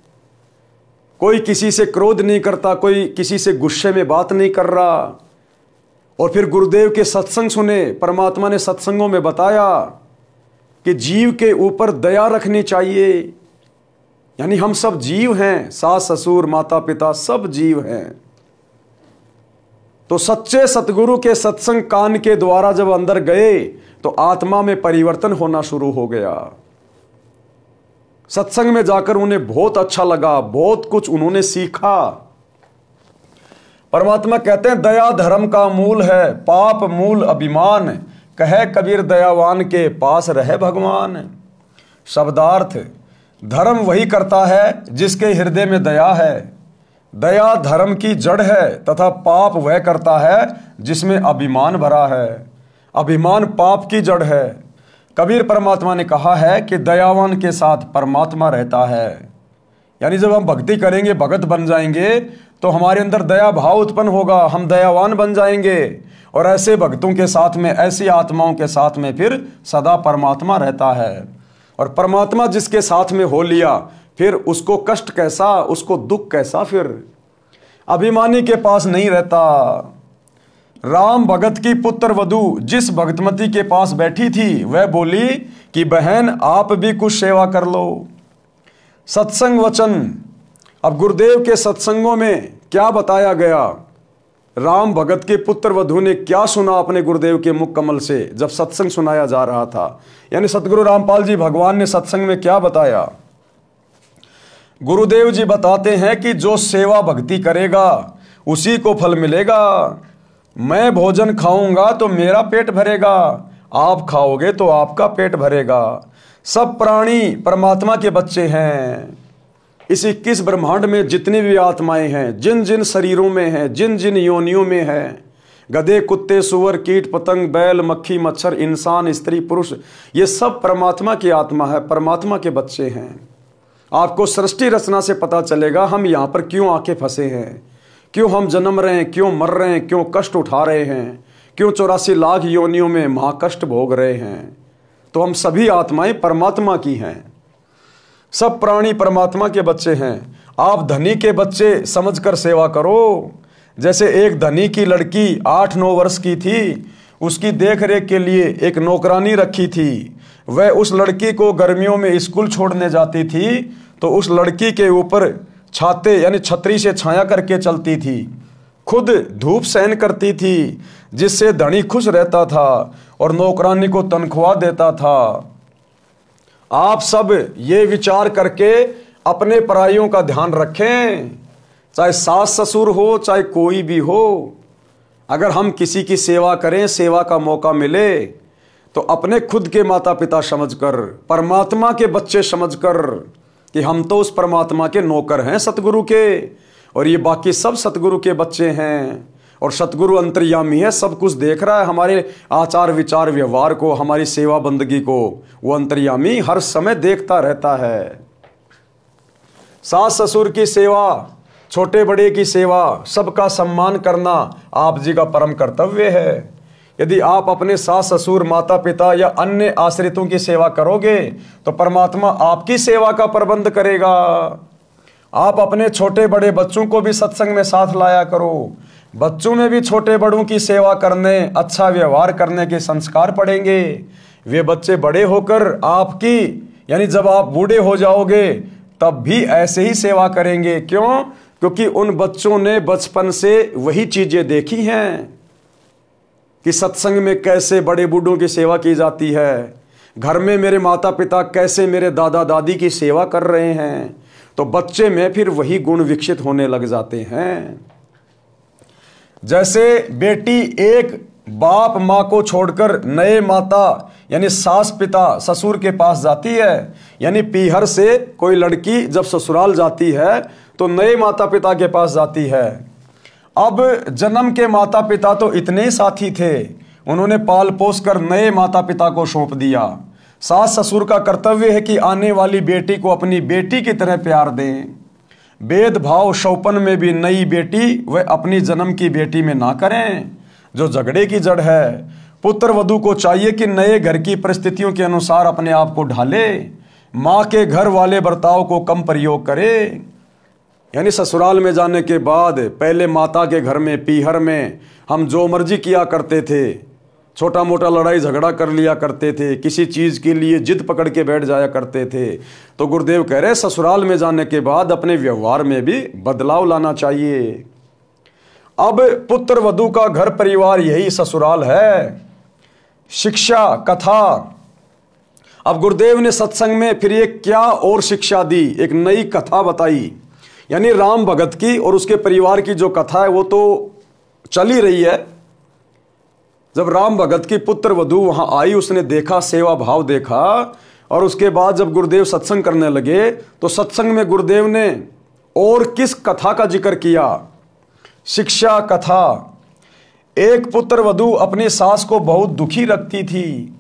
कोई किसी से क्रोध नहीं करता, कोई किसी से गुस्से में बात नहीं कर रहा। और फिर गुरुदेव के सत्संग सुने। परमात्मा ने सत्संगों में बताया कि जीव के ऊपर दया रखनी चाहिए, यानी हम सब जीव हैं, सास ससुर माता पिता सब जीव हैं। तो सच्चे सतगुरु के सत्संग कान के द्वारा जब अंदर गए तो आत्मा में परिवर्तन होना शुरू हो गया। सत्संग में जाकर उन्हें बहुत अच्छा लगा, बहुत कुछ उन्होंने सीखा। परमात्मा कहते हैं दया धर्म का मूल है, पाप मूल अभिमान, कहे कबीर दयावान के पास रहे भगवान। शब्दार्थ, धर्म वही करता है जिसके हृदय में दया है, दया धर्म की जड़ है, तथा पाप वह करता है जिसमें अभिमान भरा है, अभिमान पाप की जड़ है। कबीर परमात्मा ने कहा है कि दयावान के साथ परमात्मा रहता है। यानी जब हम भक्ति करेंगे, भगत बन जाएंगे, तो हमारे अंदर दया भाव उत्पन्न होगा, हम दयावान बन जाएंगे, और ऐसे भक्तों के साथ में, ऐसी आत्माओं के साथ में फिर सदा परमात्मा रहता है। और परमात्मा जिसके साथ में हो लिया, फिर उसको कष्ट कैसा, उसको दुख कैसा, फिर अभिमानी के पास नहीं रहता। राम भगत की पुत्र वधू जिस भगतमती के पास बैठी थी, वह बोली कि बहन आप भी कुछ सेवा कर लो। सत्संग वचन, अब गुरुदेव के सत्संगों में क्या बताया गया, राम भगत के पुत्र वधू ने क्या सुना अपने गुरुदेव के मुख कमल से जब सत्संग सुनाया जा रहा था। यानी सतगुरु रामपाल जी भगवान ने सत्संग में क्या बताया। गुरुदेव जी बताते हैं कि जो सेवा भक्ति करेगा उसी को फल मिलेगा। मैं भोजन खाऊंगा तो मेरा पेट भरेगा, आप खाओगे तो आपका पेट भरेगा। सब प्राणी परमात्मा के बच्चे हैं। इस 21 ब्रह्मांड में जितनी भी आत्माएं हैं, जिन जिन शरीरों में हैं, जिन जिन योनियों में हैं, गधे, कुत्ते, सुअर, कीट, पतंग, बैल, मक्खी, मच्छर, इंसान, स्त्री, पुरुष, ये सब परमात्मा की आत्मा है, परमात्मा के बच्चे हैं। आपको सृष्टि रचना से पता चलेगा हम यहाँ पर क्यों आके फंसे हैं, क्यों हम जन्म रहे हैं, क्यों मर रहे हैं, क्यों कष्ट उठा रहे हैं, क्यों 84 लाख योनियों में महाकष्ट भोग रहे हैं। तो हम सभी आत्माएं परमात्मा की हैं। सब प्राणी परमात्मा के बच्चे हैं। आप धनी के बच्चे समझकर सेवा करो। जैसे एक धनी की लड़की 8-9 वर्ष की थी, उसकी देखरेख के लिए एक नौकरानी रखी थी। वह उस लड़की को गर्मियों में स्कूल छोड़ने जाती थी, तो उस लड़की के ऊपर छाते यानी छतरी से छाया करके चलती थी, खुद धूप सहन करती थी, जिससे धनी खुश रहता था और नौकरानी को तनख्वाह देता था। आप सब ये विचार करके अपने पराइयों का ध्यान रखें, चाहे सास ससुर हो, चाहे कोई भी हो। अगर हम किसी की सेवा करें, सेवा का मौका मिले, तो अपने खुद के माता पिता समझकर, परमात्मा के बच्चे समझकर कि हम तो उस परमात्मा के नौकर हैं सतगुरु के, और ये बाकी सब सतगुरु के बच्चे हैं। और सतगुरु अंतर्यामी है, सब कुछ देख रहा है, हमारे आचार विचार व्यवहार को, हमारी सेवा बंदगी को वो अंतर्यामी हर समय देखता रहता है। सास ससुर की सेवा, छोटे बड़े की सेवा, सबका सम्मान करना आप जी का परम कर्तव्य है। यदि आप अपने सास ससुर, माता पिता या अन्य आश्रितों की सेवा करोगे तो परमात्मा आपकी सेवा का प्रबंध करेगा। आप अपने छोटे बड़े बच्चों को भी सत्संग में साथ लाया करो। बच्चों में भी छोटे बड़ों की सेवा करने, अच्छा व्यवहार करने के संस्कार पड़ेंगे। वे बच्चे बड़े होकर आपकी, यानी जब आप बूढ़े हो जाओगे तब भी ऐसे ही सेवा करेंगे। क्यों? क्योंकि उन बच्चों ने बचपन से वही चीजें देखी हैं कि सत्संग में कैसे बड़े बूढ़ों की सेवा की जाती है, घर में मेरे माता पिता कैसे मेरे दादा दादी की सेवा कर रहे हैं, तो बच्चे में फिर वही गुण विकसित होने लग जाते हैं। जैसे बेटी एक बाप माँ को छोड़कर नए माता यानी सास पिता ससुर के पास जाती है, यानी पीहर से कोई लड़की जब ससुराल जाती है तो नए माता पिता के पास जाती है। अब जन्म के माता पिता तो इतने साथी थे, उन्होंने पाल पोस कर नए माता पिता को सौंप दिया। सास ससुर का कर्तव्य है कि आने वाली बेटी को अपनी बेटी की तरह प्यार दें। भेदभाव शौपन में भी नई बेटी वह अपनी जन्म की बेटी में ना करें, जो झगड़े की जड़ है। पुत्र वधू को चाहिए कि नए घर की परिस्थितियों के अनुसार अपने आप को ढाले, माँ के घर वाले बर्ताव को कम प्रयोग करे। यानी ससुराल में जाने के बाद पहले माता के घर में पीहर में हम जो मर्जी किया करते थे, छोटा मोटा लड़ाई झगड़ा कर लिया करते थे, किसी चीज़ के लिए जिद पकड़ के बैठ जाया करते थे। तो गुरुदेव कह रहे ससुराल में जाने के बाद अपने व्यवहार में भी बदलाव लाना चाहिए। अब पुत्र वधू का घर परिवार यही ससुराल है। शिक्षा कथा, अब गुरुदेव ने सत्संग में फिर ये क्या और शिक्षा दी, एक नई कथा बताई यानी राम भगत की और उसके परिवार की जो कथा है वो तो चल ही रही है। जब राम भगत की पुत्र वधू वहां आई, उसने देखा, सेवा भाव देखा, और उसके बाद जब गुरुदेव सत्संग करने लगे तो सत्संग में गुरुदेव ने और किस कथा का जिक्र किया? शिक्षा कथा। एक पुत्र वधू अपनी सास को बहुत दुखी रखती थी।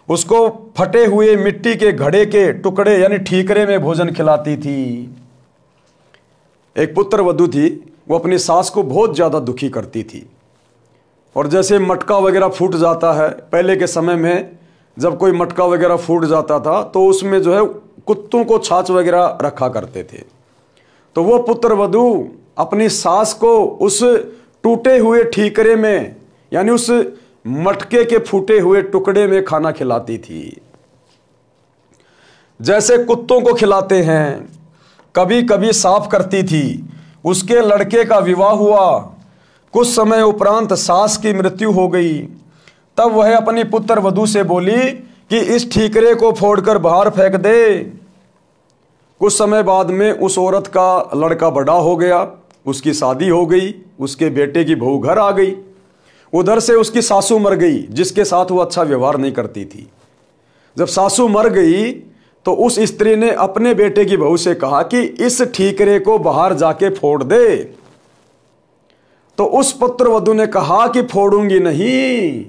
उसको फटे हुए मिट्टी के घड़े के टुकड़े यानी ठीकरे में भोजन खिलाती थी। एक पुत्र वधू थी, वो अपनी सास को बहुत ज़्यादा दुखी करती थी। और जैसे मटका वगैरह फूट जाता है, पहले के समय में जब कोई मटका वगैरह फूट जाता था तो उसमें जो है कुत्तों को छाछ वगैरह रखा करते थे। तो वो पुत्र वधू अपनी सास को उस टूटे हुए ठीकरे में यानी उस मटके के फूटे हुए टुकड़े में खाना खिलाती थी, जैसे कुत्तों को खिलाते हैं। कभी कभी साफ करती थी। उसके लड़के का विवाह हुआ। कुछ समय उपरांत सास की मृत्यु हो गई। तब वह अपनी पुत्र वधू से बोली कि इस ठीकरे को फोड़कर बाहर फेंक दे। कुछ समय बाद में उस औरत का लड़का बड़ा हो गया, उसकी शादी हो गई, उसके बेटे की बहू घर आ गई। उधर से उसकी सासू मर गई, जिसके साथ वो अच्छा व्यवहार नहीं करती थी। जब सासू मर गई तो उस स्त्री ने अपने बेटे की बहू से कहा कि इस ठीकरे को बाहर जाके फोड़ दे। तो उस पुत्र वधू ने कहा कि फोड़ूंगी नहीं,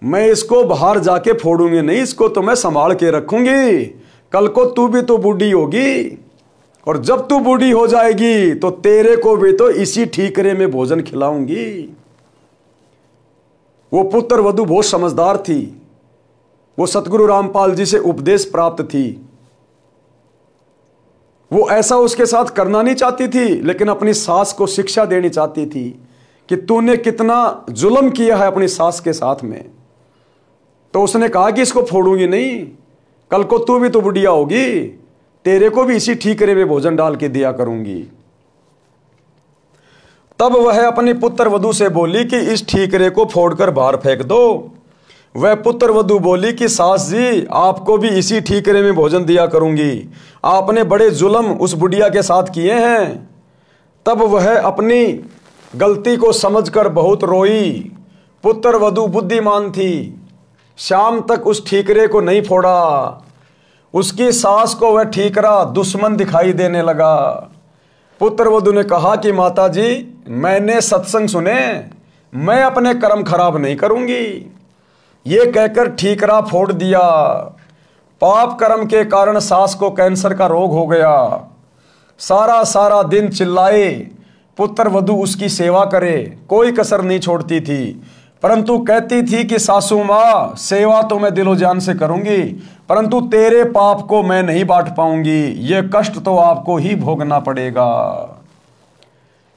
मैं इसको बाहर जाके फोड़ूंगी नहीं, इसको तो मैं संभाल के रखूंगी। कल को तू भी तो बूढ़ी होगी, और जब तू बूढ़ी हो जाएगी तो तेरे को भी तो इसी ठीकरे में भोजन खिलाऊंगी। वो पुत्र वधू बहुत समझदार थी। वो सतगुरु रामपाल जी से उपदेश प्राप्त थी। वो ऐसा उसके साथ करना नहीं चाहती थी, लेकिन अपनी सास को शिक्षा देनी चाहती थी कि तूने कितना जुल्म किया है अपनी सास के साथ में। तो उसने कहा कि इसको फोड़ूंगी नहीं, कल को तू भी तो बुढ़िया होगी, तेरे को भी इसी ठीकरे में भोजन डाल के दिया करूंगी। तब वह अपनी पुत्र वधू से बोली कि इस ठीकरे को फोड़कर बाहर फेंक दो। वह पुत्र वधू बोली कि सास जी, आपको भी इसी ठीकरे में भोजन दिया करूंगी, आपने बड़े जुल्म उस बुढ़िया के साथ किए हैं। तब वह अपनी गलती को समझकर बहुत रोई। पुत्र वधू बुद्धिमान थी, शाम तक उस ठीकरे को नहीं फोड़ा। उसकी सास को वह ठीकरा दुश्मन दिखाई देने लगा। पुत्र वधू ने कहा कि माता जी, मैंने सत्संग सुने, मैं अपने कर्म खराब नहीं करूंगी। ये कहकर ठीकरा फोड़ दिया। पाप कर्म के कारण सास को कैंसर का रोग हो गया। सारा दिन चिल्लाए, पुत्र वधू उसकी सेवा करे, कोई कसर नहीं छोड़ती थी, परंतु कहती थी कि सासू माँ, सेवा तो मैं दिलो जान से करूंगी, परंतु तेरे पाप को मैं नहीं बांट पाऊंगी, ये कष्ट तो आपको ही भोगना पड़ेगा।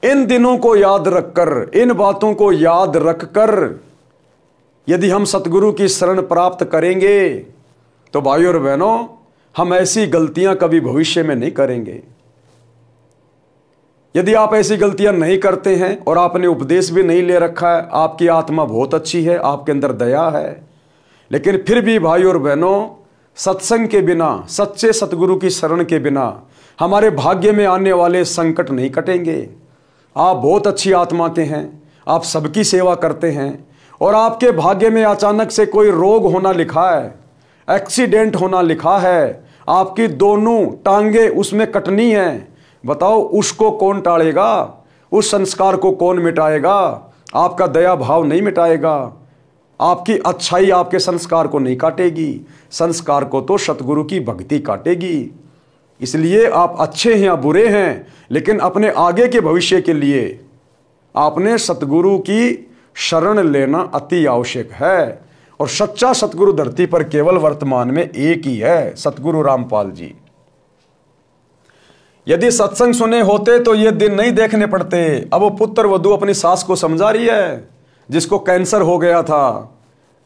इन दिनों को याद रखकर, इन बातों को याद रखकर यदि हम सतगुरु की शरण प्राप्त करेंगे तो भाइयों और बहनों, हम ऐसी गलतियां कभी भविष्य में नहीं करेंगे। यदि आप ऐसी गलतियां नहीं करते हैं और आपने उपदेश भी नहीं ले रखा है, आपकी आत्मा बहुत अच्छी है, आपके अंदर दया है, लेकिन फिर भी भाइयों और बहनों, सत्संग के बिना, सच्चे सतगुरु की शरण के बिना हमारे भाग्य में आने वाले संकट नहीं कटेंगे। आप बहुत अच्छी आत्मा के हैं, आप सबकी सेवा करते हैं, और आपके भाग्य में अचानक से कोई रोग होना लिखा है, एक्सीडेंट होना लिखा है, आपकी दोनों टांगे उसमें कटनी है। बताओ, उसको कौन टालेगा? उस संस्कार को कौन मिटाएगा? आपका दया भाव नहीं मिटाएगा। आपकी अच्छाई आपके संस्कार को नहीं काटेगी, संस्कार को तो सतगुरु की भक्ति काटेगी। इसलिए आप अच्छे हैं या बुरे हैं, लेकिन अपने आगे के भविष्य के लिए आपने सतगुरु की शरण लेना अति आवश्यक है। और सच्चा सतगुरु धरती पर केवल वर्तमान में एक ही है, सतगुरु रामपाल जी। यदि सत्संग सुने होते तो ये दिन नहीं देखने पड़ते। अब वो पुत्र वधू अपनी सास को समझा रही है, जिसको कैंसर हो गया था,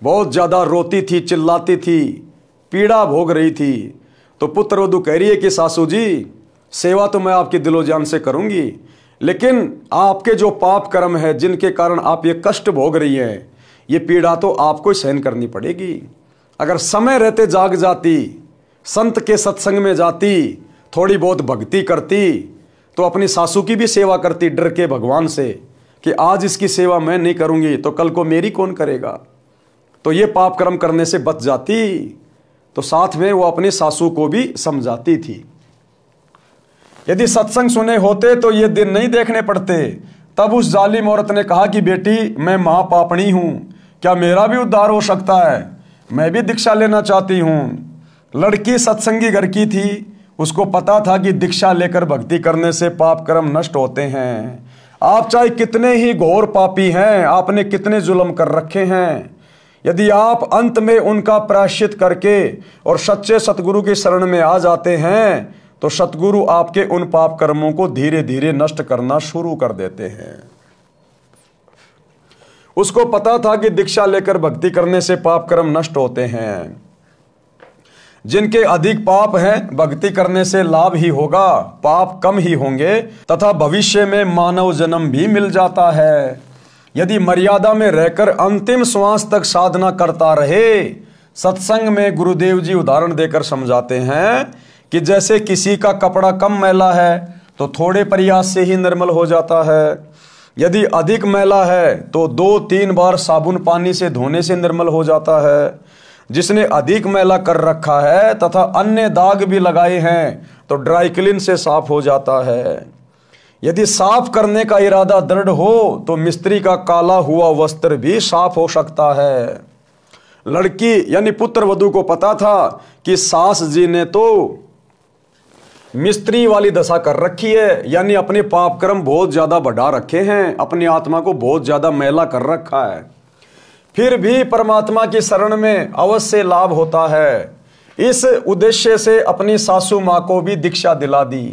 बहुत ज्यादा रोती थी, चिल्लाती थी, पीड़ा भोग रही थी। तो पुत्र वधू कह रही है कि सासू जी, सेवा तो मैं आपकी दिलो जान से करूंगी, लेकिन आपके जो पाप कर्म है, जिनके कारण आप ये कष्ट भोग रही हैं, ये पीड़ा तो आपको सहन करनी पड़ेगी। अगर समय रहते जाग जाती, संत के सत्संग में जाती, थोड़ी बहुत भक्ति करती तो अपनी सासू की भी सेवा करती डर के भगवान से कि आज इसकी सेवा मैं नहीं करूंगी तो कल को मेरी कौन करेगा, तो ये पाप कर्म करने से बच जाती। तो साथ में वो अपनी सासू को भी समझाती थी। यदि सत्संग सुने होते तो ये दिन नहीं देखने पड़ते। तब उस जालिम औरत ने कहा कि बेटी, मैं महापापणी हूं, क्या मेरा भी उद्धार हो सकता है? मैं भी दीक्षा लेना चाहती हूं। लड़की सत्संगी घर की थी, उसको पता था कि दीक्षा लेकर भक्ति करने से पाप कर्म नष्ट होते हैं। आप चाहे कितने ही घोर पापी हैं, आपने कितने जुल्म कर रखे हैं, यदि आप अंत में उनका प्रायश्चित करके और सच्चे सतगुरु की शरण में आ जाते हैं तो सतगुरु आपके उन पाप कर्मों को धीरे धीरे नष्ट करना शुरू कर देते हैं। उसको पता था कि दीक्षा लेकर भक्ति करने से पाप कर्म नष्ट होते हैं। जिनके अधिक पाप हैं, भक्ति करने से लाभ ही होगा, पाप कम ही होंगे तथा भविष्य में मानव जन्म भी मिल जाता है। यदि मर्यादा में रहकर अंतिम श्वास तक साधना करता रहे। सत्संग में गुरुदेव जी उदाहरण देकर समझाते हैं कि जैसे किसी का कपड़ा कम मैला है तो थोड़े प्रयास से ही निर्मल हो जाता है, यदि अधिक मैला है तो 2-3 बार साबुन पानी से धोने से निर्मल हो जाता है। जिसने अधिक मैला कर रखा है तथा अन्य दाग भी लगाए हैं तो ड्राई क्लीन से साफ हो जाता है। यदि साफ करने का इरादा दृढ़ हो तो मिस्त्री का काला हुआ वस्त्र भी साफ हो सकता है। लड़की यानी पुत्र वधू को पता था कि सास जी ने तो मिस्त्री वाली दशा कर रखी है, यानी अपने पाप कर्म बहुत ज्यादा बढ़ा रखे हैं, अपनी आत्मा को बहुत ज्यादा मैला कर रखा है। फिर भी परमात्मा की शरण में अवश्य लाभ होता है। इस उद्देश्य से अपनी सासू माँ को भी दीक्षा दिला दी।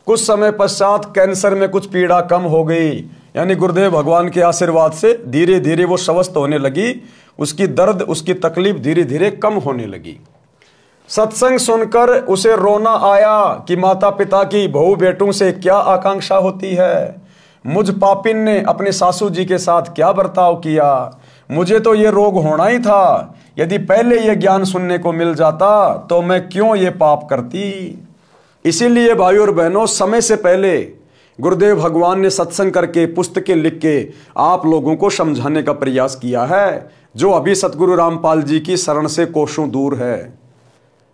कुछ समय पश्चात कैंसर में कुछ पीड़ा कम हो गई, यानी गुरुदेव भगवान के आशीर्वाद से धीरे धीरे वो स्वस्थ होने लगी। उसकी दर्द, उसकी तकलीफ धीरे धीरे कम होने लगी। सत्संग सुनकर उसे रोना आया कि माता पिता की बहू बेटों से क्या आकांक्षा होती है। मुझ पापिन ने अपने सासू जी के साथ क्या बर्ताव किया, मुझे तो ये रोग होना ही था। यदि पहले ये ज्ञान सुनने को मिल जाता तो मैं क्यों ये पाप करती। इसीलिए भाइयों और बहनों, समय से पहले गुरुदेव भगवान ने सत्संग करके पुस्तकें लिख के आप लोगों को समझाने का प्रयास किया है, जो अभी सतगुरु रामपाल जी की शरण से कोसों दूर है,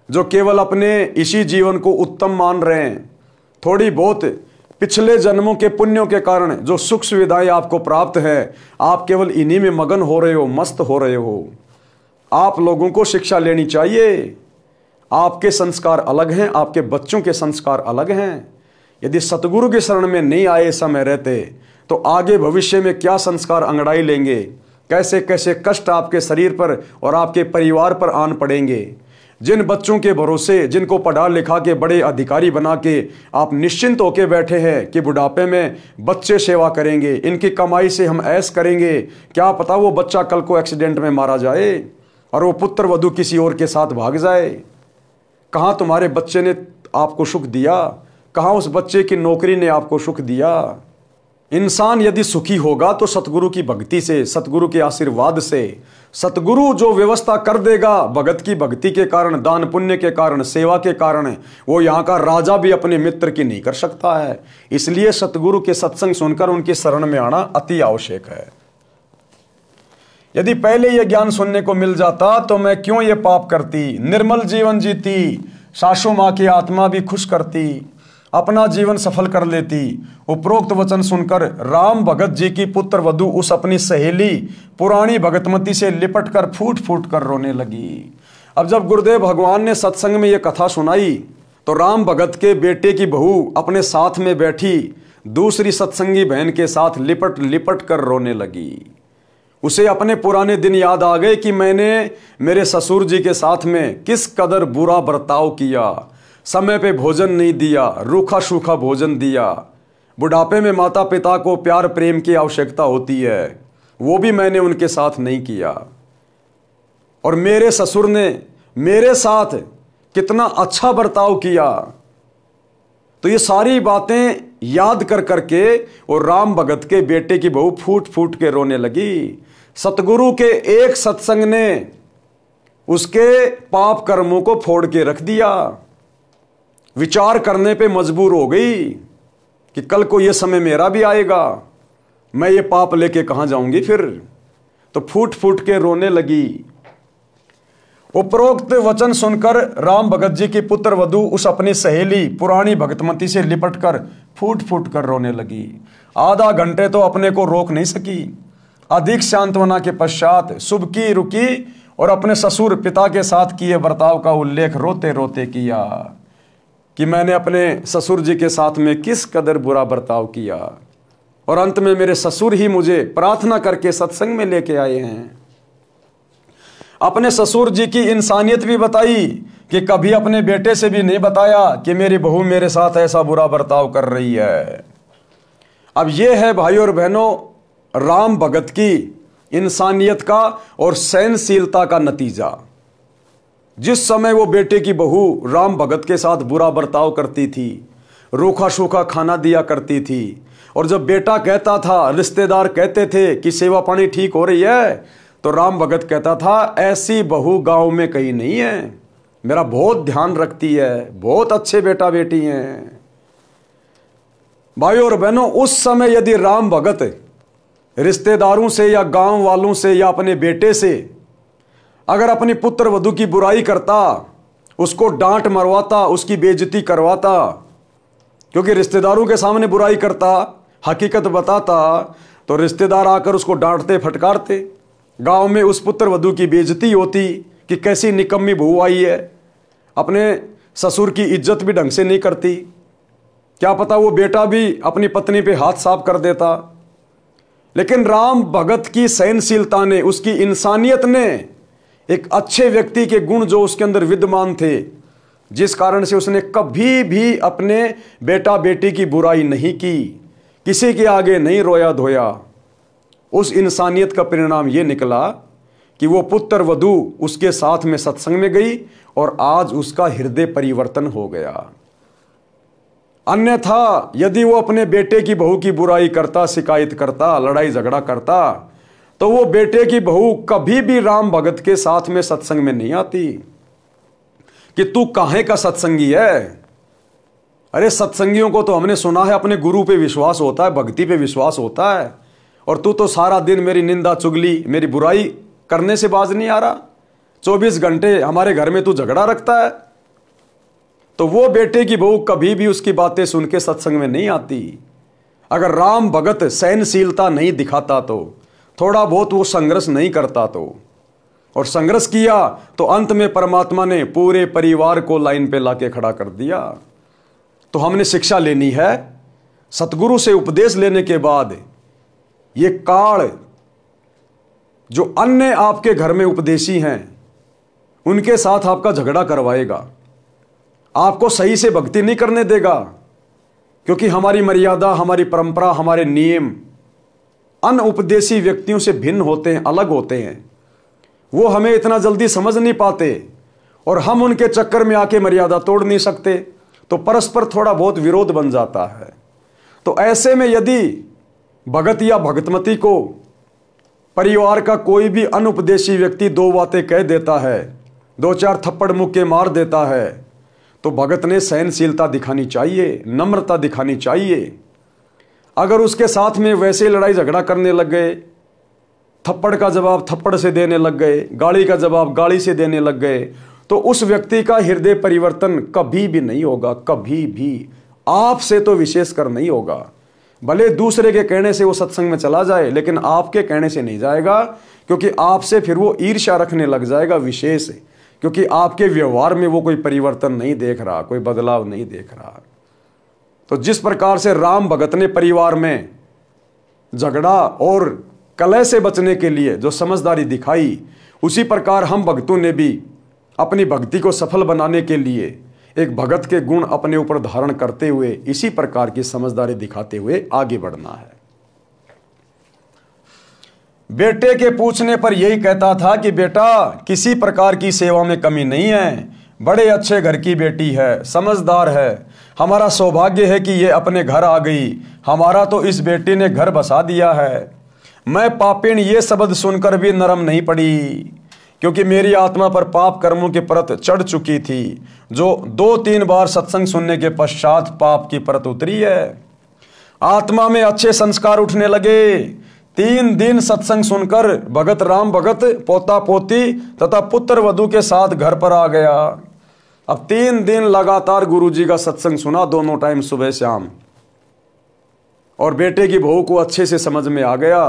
जो केवल अपने इसी जीवन को उत्तम मान रहे हैं। थोड़ी बहुत पिछले जन्मों के पुण्यों के कारण जो सुख सुविधाएं आपको प्राप्त है, आप केवल इन्हीं में मगन हो रहे हो, मस्त हो रहे हो। आप लोगों को शिक्षा लेनी चाहिए। आपके संस्कार अलग हैं, आपके बच्चों के संस्कार अलग हैं। यदि सतगुरु के शरण में नहीं आए समय रहते तो आगे भविष्य में क्या संस्कार अंगड़ाई लेंगे, कैसे कैसे कष्ट आपके शरीर पर और आपके परिवार पर आन पड़ेंगे। जिन बच्चों के भरोसे, जिनको पढ़ा लिखा के बड़े अधिकारी बना के आप निश्चिंत होके बैठे हैं कि बुढ़ापे में बच्चे सेवा करेंगे, इनकी कमाई से हम ऐश करेंगे, क्या पता वो बच्चा कल को एक्सीडेंट में मारा जाए और वो पुत्र वधू किसी और के साथ भाग जाए। कहाँ तुम्हारे बच्चे ने आपको सुख दिया, कहाँ उस बच्चे की नौकरी ने आपको सुख दिया। इंसान यदि सुखी होगा तो सतगुरु की भक्ति से, सतगुरु के आशीर्वाद से। सतगुरु जो व्यवस्था कर देगा भगत की भक्ति के कारण, दान पुण्य के कारण, सेवा के कारण, वो यहाँ का राजा भी अपने मित्र की नहीं कर सकता है। इसलिए सतगुरु के सत्संग सुनकर उनकी शरण में आना अति आवश्यक है। यदि पहले यह ज्ञान सुनने को मिल जाता तो मैं क्यों ये पाप करती, निर्मल जीवन जीती, सासू माँ की आत्मा भी खुश करती, अपना जीवन सफल कर लेती। उपरोक्त वचन सुनकर राम भगत जी की पुत्र वधू उस अपनी सहेली पुरानी भगतमती से लिपट कर फूट फूट कर रोने लगी। अब जब गुरुदेव भगवान ने सत्संग में यह कथा सुनाई तो राम भगत के बेटे की बहू अपने साथ में बैठी दूसरी सत्संगी बहन के साथ लिपट लिपट कर रोने लगी। उसे अपने पुराने दिन याद आ गए कि मैंने मेरे ससुर जी के साथ में किस कदर बुरा बर्ताव किया, समय पे भोजन नहीं दिया, रूखा सूखा भोजन दिया। बुढ़ापे में माता पिता को प्यार प्रेम की आवश्यकता होती है, वो भी मैंने उनके साथ नहीं किया। और मेरे ससुर ने मेरे साथ कितना अच्छा बर्ताव किया। तो ये सारी बातें याद कर करके और राम भगत के बेटे की बहू फूट फूट के रोने लगी। सतगुरु के एक सत्संग ने उसके पाप कर्मों को फोड़ के रख दिया। विचार करने पे मजबूर हो गई कि कल को ये समय मेरा भी आएगा, मैं ये पाप लेके कहां जाऊंगी फिर। तो फूट फूट के रोने लगी। उपरोक्त वचन सुनकर राम भगत जी की पुत्र वधू उस अपनी सहेली पुरानी भगतमती से लिपटकर फूट फूट कर रोने लगी। आधा घंटे तो अपने को रोक नहीं सकी। अधिक सांत्वना के पश्चात सुबकी रुकी और अपने ससुर पिता के साथ किए बर्ताव का उल्लेख रोते रोते किया कि मैंने अपने ससुर जी के साथ में किस कदर बुरा बर्ताव किया, और अंत में मेरे ससुर ही मुझे प्रार्थना करके सत्संग में लेके आए हैं। अपने ससुर जी की इंसानियत भी बताई कि कभी अपने बेटे से भी नहीं बताया कि मेरी बहू मेरे साथ ऐसा बुरा बर्ताव कर रही है। अब यह है भाइयों और बहनों राम भगत की इंसानियत का और सहनशीलता का नतीजा। जिस समय वो बेटे की बहू राम भगत के साथ बुरा बर्ताव करती थी, रूखा सूखा खाना दिया करती थी, और जब बेटा कहता था, रिश्तेदार कहते थे कि सेवा पानी ठीक हो रही है, तो राम भगत कहता था ऐसी बहू गांव में कहीं नहीं है, मेरा बहुत ध्यान रखती है, बहुत अच्छे बेटा बेटी हैं। भाइयों और बहनों, उस समय यदि राम भगत रिश्तेदारों से या गांव वालों से या अपने बेटे से अगर अपनी पुत्र वधू की बुराई करता, उसको डांट मरवाता, उसकी बेइज्जती करवाता, क्योंकि रिश्तेदारों के सामने बुराई करता, हकीकत बताता, तो रिश्तेदार आकर उसको डांटते फटकारते, गांव में उस पुत्र वधू की बेइज्जती होती कि कैसी निकम्मी बहू आई है, अपने ससुर की इज्जत भी ढंग से नहीं करती। क्या पता वो बेटा भी अपनी पत्नी पे हाथ साफ कर देता। लेकिन राम भगत की सहनशीलता ने, उसकी इंसानियत ने, एक अच्छे व्यक्ति के गुण जो उसके अंदर विद्यमान थे, जिस कारण से उसने कभी भी अपने बेटा बेटी की बुराई नहीं की, किसी के आगे नहीं रोया धोया, उस इंसानियत का परिणाम यह निकला कि वो पुत्र वधू उसके साथ में सत्संग में गई और आज उसका हृदय परिवर्तन हो गया। अन्यथा यदि वो अपने बेटे की बहू की बुराई करता, शिकायत करता, लड़ाई झगड़ा करता, तो वो बेटे की बहू कभी भी राम भगत के साथ में सत्संग में नहीं आती कि तू काहे का सत्संगी है। अरे सत्संगियों को तो हमने सुना है अपने गुरु पे विश्वास होता है, भक्ति पे विश्वास होता है, और तू तो सारा दिन मेरी निंदा चुगली, मेरी बुराई करने से बाज नहीं आ रहा। 24 घंटे हमारे घर में तू झगड़ा रखता है। तो वो बेटे की बहू कभी भी उसकी बातें सुन के सत्संग में नहीं आती। अगर राम भगत सहनशीलता नहीं दिखाता, तो थोड़ा बहुत वो संघर्ष नहीं करता, तो और संघर्ष किया तो अंत में परमात्मा ने पूरे परिवार को लाइन पे लाके खड़ा कर दिया। तो हमने शिक्षा लेनी है सतगुरु से, उपदेश लेने के बाद ये काल जो अन्य आपके घर में उपदेशी हैं उनके साथ आपका झगड़ा करवाएगा, आपको सही से भक्ति नहीं करने देगा, क्योंकि हमारी मर्यादा, हमारी परंपरा, हमारे नियम अन्य उपदेशी व्यक्तियों से भिन्न होते हैं, अलग होते हैं। वो हमें इतना जल्दी समझ नहीं पाते और हम उनके चक्कर में आके मर्यादा तोड़ नहीं सकते, तो परस्पर थोड़ा बहुत विरोध बन जाता है। तो ऐसे में यदि भगत या भगतमती को परिवार का कोई भी अनुपदेशी व्यक्ति दो बातें कह देता है, दो चार थप्पड़ मुक्के मार देता है, तो भगत ने सहनशीलता दिखानी चाहिए, नम्रता दिखानी चाहिए। अगर उसके साथ में वैसे लड़ाई झगड़ा करने लग गए, थप्पड़ का जवाब थप्पड़ से देने लग गए, गाली का जवाब गाली से देने लग गए, तो उस व्यक्ति का हृदय परिवर्तन कभी भी नहीं होगा, कभी भी, आपसे तो विशेषकर नहीं होगा। भले दूसरे के कहने से वो सत्संग में चला जाए, लेकिन आपके कहने से नहीं जाएगा, क्योंकि आपसे फिर वो ईर्ष्या रखने लग जाएगा विशेष, क्योंकि आपके व्यवहार में वो कोई परिवर्तन नहीं देख रहा, कोई बदलाव नहीं देख रहा। तो जिस प्रकार से राम भगत ने परिवार में झगड़ा और कलह से बचने के लिए जो समझदारी दिखाई, उसी प्रकार हम भक्तों ने भी अपनी भक्ति को सफल बनाने के लिए एक भगत के गुण अपने ऊपर धारण करते हुए इसी प्रकार की समझदारी दिखाते हुए आगे बढ़ना है। बेटे के पूछने पर यही कहता था कि बेटा किसी प्रकार की सेवा में कमी नहीं है, बड़े अच्छे घर की बेटी है, समझदार है, हमारा सौभाग्य है कि ये अपने घर आ गई, हमारा तो इस बेटी ने घर बसा दिया है। मैं पापिन ये शब्द सुनकर भी नरम नहीं पड़ी। क्योंकि मेरी आत्मा पर पाप कर्मों की परत चढ़ चुकी थी, जो 2-3 बार सत्संग सुनने के पश्चात पाप की परत उतरी है। आत्मा में अच्छे संस्कार उठने लगे। 3 दिन सत्संग सुनकर भगत राम भगत पोता पोती तथा पुत्र वधू के साथ घर पर आ गया। अब 3 दिन लगातार गुरुजी का सत्संग सुना, दोनों टाइम सुबह शाम, और बेटे की बहू को अच्छे से समझ में आ गया।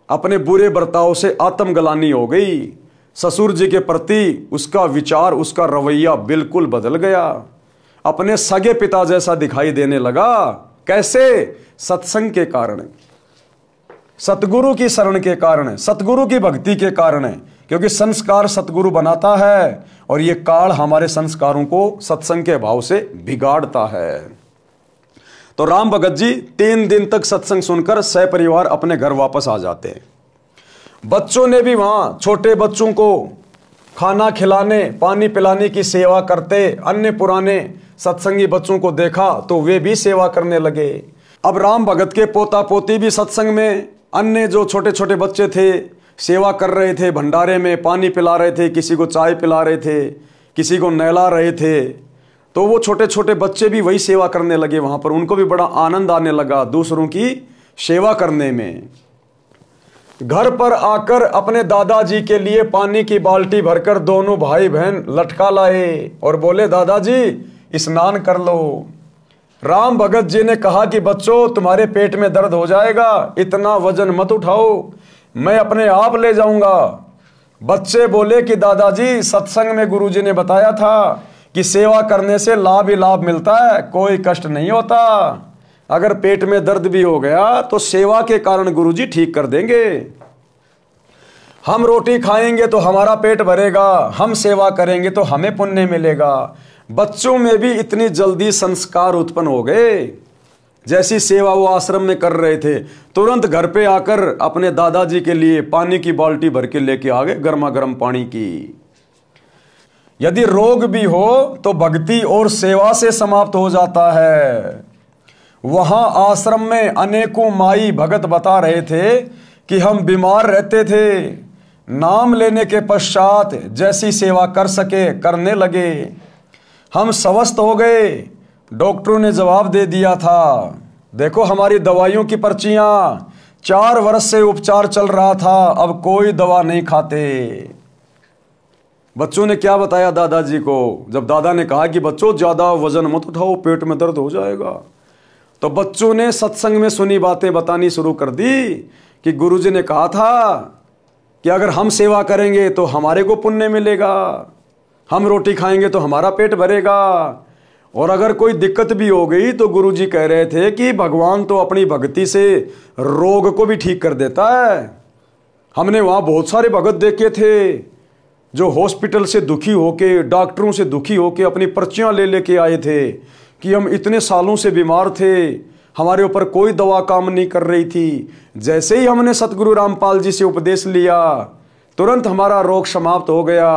अपने बुरे बर्ताव से आत्मग्लानि हो गई। ससुर जी के प्रति उसका विचार, उसका रवैया बिल्कुल बदल गया। अपने सगे पिता जैसा दिखाई देने लगा। कैसे? सत्संग के कारण, सतगुरु की शरण के कारण, सतगुरु की भक्ति के कारण है। क्योंकि संस्कार सतगुरु बनाता है और ये काल हमारे संस्कारों को सत्संग के भाव से बिगाड़ता है। तो राम भगत जी 3 दिन तक सत्संग सुनकर सहपरिवार अपने घर वापस आ जाते हैं। बच्चों ने भी वहां छोटे बच्चों को खाना खिलाने, पानी पिलाने की सेवा करते अन्य पुराने सत्संगी बच्चों को देखा तो वे भी सेवा करने लगे। अब राम भगत के पोता पोती भी सत्संग में अन्य जो छोटे छोटे बच्चे थे सेवा कर रहे थे, भंडारे में पानी पिला रहे थे, किसी को चाय पिला रहे थे, किसी को नहला रहे थे। तो वो छोटे छोटे बच्चे भी वही सेवा करने लगे वहां पर। उनको भी बड़ा आनंद आने लगा दूसरों की सेवा करने में। घर पर आकर अपने दादाजी के लिए पानी की बाल्टी भरकर दोनों भाई बहन लटका लाए और बोले, दादाजी स्नान कर लो। राम भगत जी ने कहा कि बच्चों, तुम्हारे पेट में दर्द हो जाएगा, इतना वजन मत उठाओ, मैं अपने आप ले जाऊंगा। बच्चे बोले कि दादाजी, सत्संग में गुरुजी ने बताया था कि सेवा करने से लाभ ही लाभ मिलता है, कोई कष्ट नहीं होता। अगर पेट में दर्द भी हो गया तो सेवा के कारण गुरुजी ठीक कर देंगे। हम रोटी खाएंगे तो हमारा पेट भरेगा, हम सेवा करेंगे तो हमें पुण्य मिलेगा। बच्चों में भी इतनी जल्दी संस्कार उत्पन्न हो गए। जैसी सेवा वो आश्रम में कर रहे थे, तुरंत घर पे आकर अपने दादाजी के लिए पानी की बाल्टी भर के लेके आ गए, गर्मा गर्म पानी की। यदि रोग भी हो तो भक्ति और सेवा से समाप्त हो जाता है। वहां आश्रम में अनेकों माई भगत बता रहे थे कि हम बीमार रहते थे, नाम लेने के पश्चात जैसी सेवा कर सके करने लगे, हम स्वस्थ हो गए। डॉक्टरों ने जवाब दे दिया था, देखो हमारी दवाइयों की पर्चियां, 4 वर्ष से उपचार चल रहा था, अब कोई दवा नहीं खाते। बच्चों ने क्या बताया दादाजी को? जब दादा ने कहा कि बच्चों ज्यादा वजन मत उठाओ, पेट में दर्द हो जाएगा, तो बच्चों ने सत्संग में सुनी बातें बतानी शुरू कर दी कि गुरुजी ने कहा था कि अगर हम सेवा करेंगे तो हमारे को पुण्य मिलेगा, हम रोटी खाएंगे तो हमारा पेट भरेगा। और अगर कोई दिक्कत भी हो गई तो गुरुजी कह रहे थे कि भगवान तो अपनी भक्ति से रोग को भी ठीक कर देता है। हमने वहां बहुत सारे भगत देखे थे जो हॉस्पिटल से दुखी होके, डॉक्टरों से दुखी होके अपनी पर्चियां ले लेके आए थे कि हम इतने सालों से बीमार थे, हमारे ऊपर कोई दवा काम नहीं कर रही थी। जैसे ही हमने सतगुरु रामपाल जी से उपदेश लिया, तुरंत हमारा रोग समाप्त हो गया।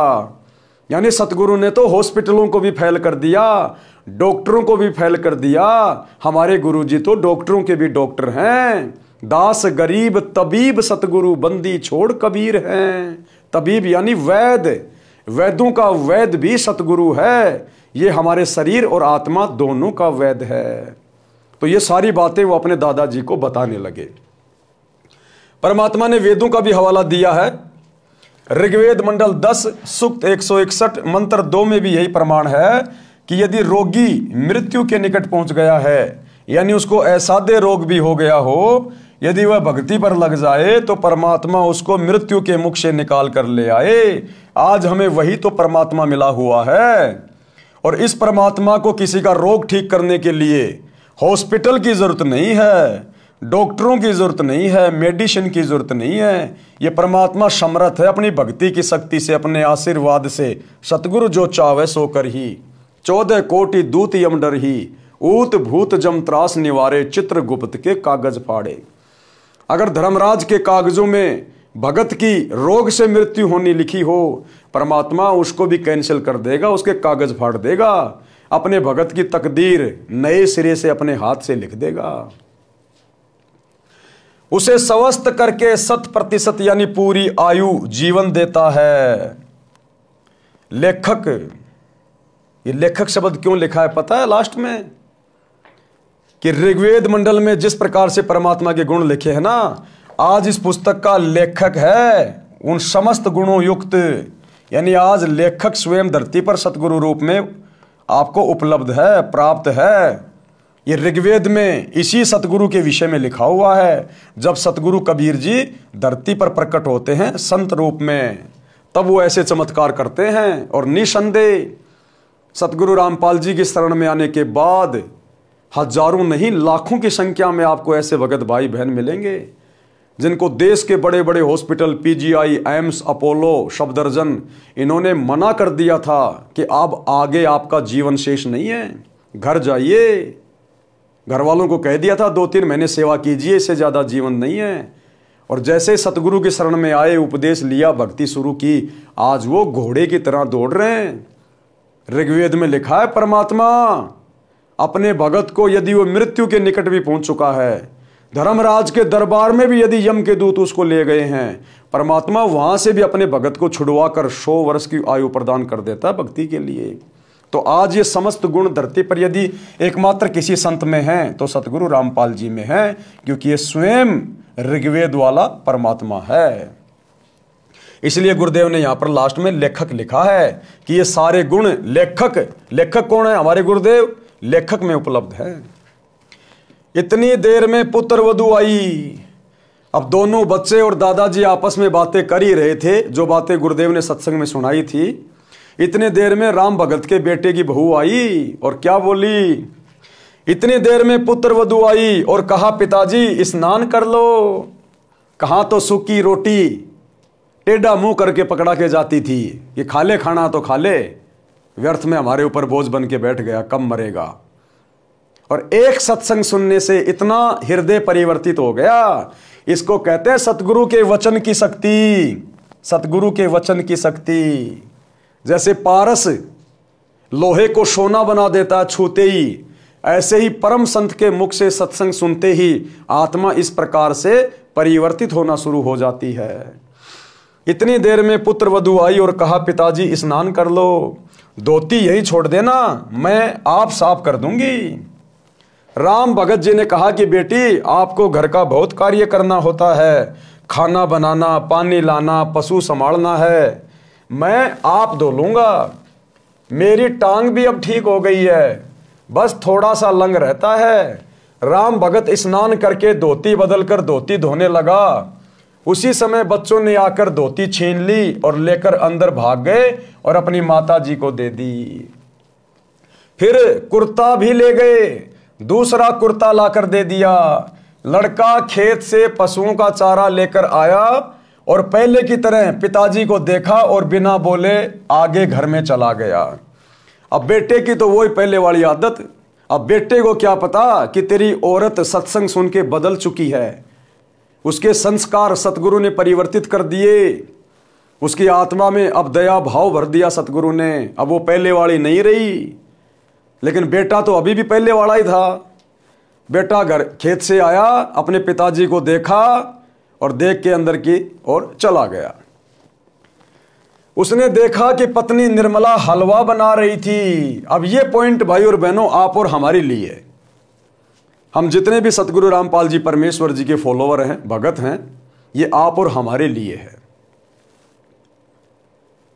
यानी सतगुरु ने तो हॉस्पिटलों को भी फैल कर दिया, डॉक्टरों को भी फैल कर दिया। हमारे गुरुजी तो डॉक्टरों के भी डॉक्टर हैं। दास गरीब तबीब सतगुरु बंदी छोड़ कबीर हैं। तबीब यानी वैद्य, वैद्यों का वैद्य भी सतगुरु है। ये हमारे शरीर और आत्मा दोनों का वैद्य है। तो ये सारी बातें वो अपने दादाजी को बताने लगे। परमात्मा ने वेदों का भी हवाला दिया है। ऋग्वेद मंडल 10 सूक्त 161 मंत्र 2 में भी यही प्रमाण है कि यदि रोगी मृत्यु के निकट पहुंच गया है, यानी उसको असाध्य रोग भी हो गया हो, यदि वह भक्ति पर लग जाए तो परमात्मा उसको मृत्यु के मुख से निकाल कर ले आए। आज हमें वही तो परमात्मा मिला हुआ है। और इस परमात्मा को किसी का रोग ठीक करने के लिए हॉस्पिटल की जरूरत नहीं है, डॉक्टरों की जरूरत नहीं है, मेडिसिन की जरूरत नहीं है। ये परमात्मा समर्थ है अपनी भक्ति की शक्ति से, अपने आशीर्वाद से। सतगुरु जो चावे सो कर ही, 14 कोटि दूत यम डर ही, ऊत भूत जम त्रास निवारे, चित्रगुप्त के कागज फाड़े। अगर धर्मराज के कागजों में भगत की रोग से मृत्यु होनी लिखी हो, परमात्मा उसको भी कैंसिल कर देगा, उसके कागज फाड़ देगा, अपने भगत की तकदीर नए सिरे से अपने हाथ से लिख देगा। उसे स्वस्थ करके 100% यानी पूरी आयु जीवन देता है। लेखक, ये लेखक शब्द क्यों लिखा है पता है लास्ट में? कि ऋग्वेद मंडल में जिस प्रकार से परमात्मा के गुण लिखे हैं ना, आज इस पुस्तक का लेखक है उन समस्त गुणों युक्त, यानी आज लेखक स्वयं धरती पर सतगुरु रूप में आपको उपलब्ध है, प्राप्त है। ये ऋग्वेद में इसी सतगुरु के विषय में लिखा हुआ है। जब सतगुरु कबीर जी धरती पर प्रकट होते हैं संत रूप में, तब वो ऐसे चमत्कार करते हैं। और निसंदेह सतगुरु रामपाल जी की शरण में आने के बाद हजारों नहीं लाखों की संख्या में आपको ऐसे भगत भाई बहन मिलेंगे जिनको देश के बड़े बड़े hospital, PGI, AIIMS, Apollo, Safdarjung, इन्होंने मना कर दिया था कि अब आगे आपका जीवन शेष नहीं है, घर जाइए। घर वालों को कह दिया था 2-3 महीने सेवा कीजिए, इससे ज़्यादा जीवन नहीं है। और जैसे सतगुरु की शरण में आए, उपदेश लिया, भक्ति शुरू की, आज वो घोड़े की तरह दौड़ रहे हैं। ऋग्वेद में लिखा है परमात्मा अपने भगत को यदि वो मृत्यु के निकट भी पहुंच चुका है, धर्मराज के दरबार में भी यदि यम के दूत उसको ले गए हैं, परमात्मा वहां से भी अपने भगत को छुड़वा कर 100 वर्ष की आयु प्रदान कर देता है भक्ति के लिए। तो आज ये समस्त गुण धरती पर यदि एकमात्र किसी संत में हैं तो सतगुरु रामपाल जी में है, क्योंकि ये स्वयं ऋग्वेद वाला परमात्मा है। इसलिए गुरुदेव ने यहां पर लास्ट में लेखक लिखा है कि ये सारे गुण लेखक कौन है? हमारे गुरुदेव लेखक में उपलब्ध है। इतनी देर में पुत्र वधू आई। अब दोनों बच्चे और दादाजी आपस में बातें कर ही रहे थे, जो बातें गुरुदेव ने सत्संग में सुनाई थी। इतने देर में राम भगत के बेटे की बहू आई और क्या बोली? इतनी देर में पुत्र वधू आई और कहा पिताजी स्नान कर लो। कहाँ तो सूखी रोटी टेढ़ा मुंह करके पकड़ा के जाती थी कि खा ले खाना तो खा ले, व्यर्थ में हमारे ऊपर बोझ बन के बैठ गया, कब मरेगा। और एक सत्संग सुनने से इतना हृदय परिवर्तित हो गया। इसको कहते हैं सतगुरु के वचन की शक्ति। सतगुरु के वचन की शक्ति, जैसे पारस लोहे को सोना बना देता है छूते ही, ऐसे ही परम संत के मुख से सत्संग सुनते ही आत्मा इस प्रकार से परिवर्तित होना शुरू हो जाती है। इतनी देर में पुत्र वधू आई और कहा पिताजी स्नान कर लो, धोती यही छोड़ देना, मैं आप साफ कर दूंगी। राम भगत जी ने कहा कि बेटी आपको घर का बहुत कार्य करना होता है, खाना बनाना, पानी लाना, पशु संभालना है, मैं आप धो लूंगा। मेरी टांग भी अब ठीक हो गई है, बस थोड़ा सा लंग रहता है। राम भगत स्नान करके धोती बदलकर धोती धोने लगा। उसी समय बच्चों ने आकर धोती छीन ली और लेकर अंदर भाग गए और अपनी माता जी को दे दी। फिर कुर्ता भी ले गए, दूसरा कुर्ता लाकर दे दिया। लड़का खेत से पशुओं का चारा लेकर आया और पहले की तरह पिताजी को देखा और बिना बोले आगे घर में चला गया। अब बेटे की तो वही पहले वाली आदत। अब बेटे को क्या पता कि तेरी औरत सत्संग सुन के बदल चुकी है। उसके संस्कार सतगुरु ने परिवर्तित कर दिए, उसकी आत्मा में अब दया भाव भर दिया सतगुरु ने। अब वो पहले वाली नहीं रही। लेकिन बेटा तो अभी भी पहले वाला ही था। बेटा घर खेत से आया, अपने पिताजी को देखा और देख के अंदर की ओर चला गया। उसने देखा कि पत्नी निर्मला हलवा बना रही थी। अब ये पॉइंट भाई और बहनों आप और हमारे लिए, हम जितने भी सतगुरु रामपाल जी परमेश्वर जी के फॉलोवर हैं, भगत हैं, ये आप और हमारे लिए है।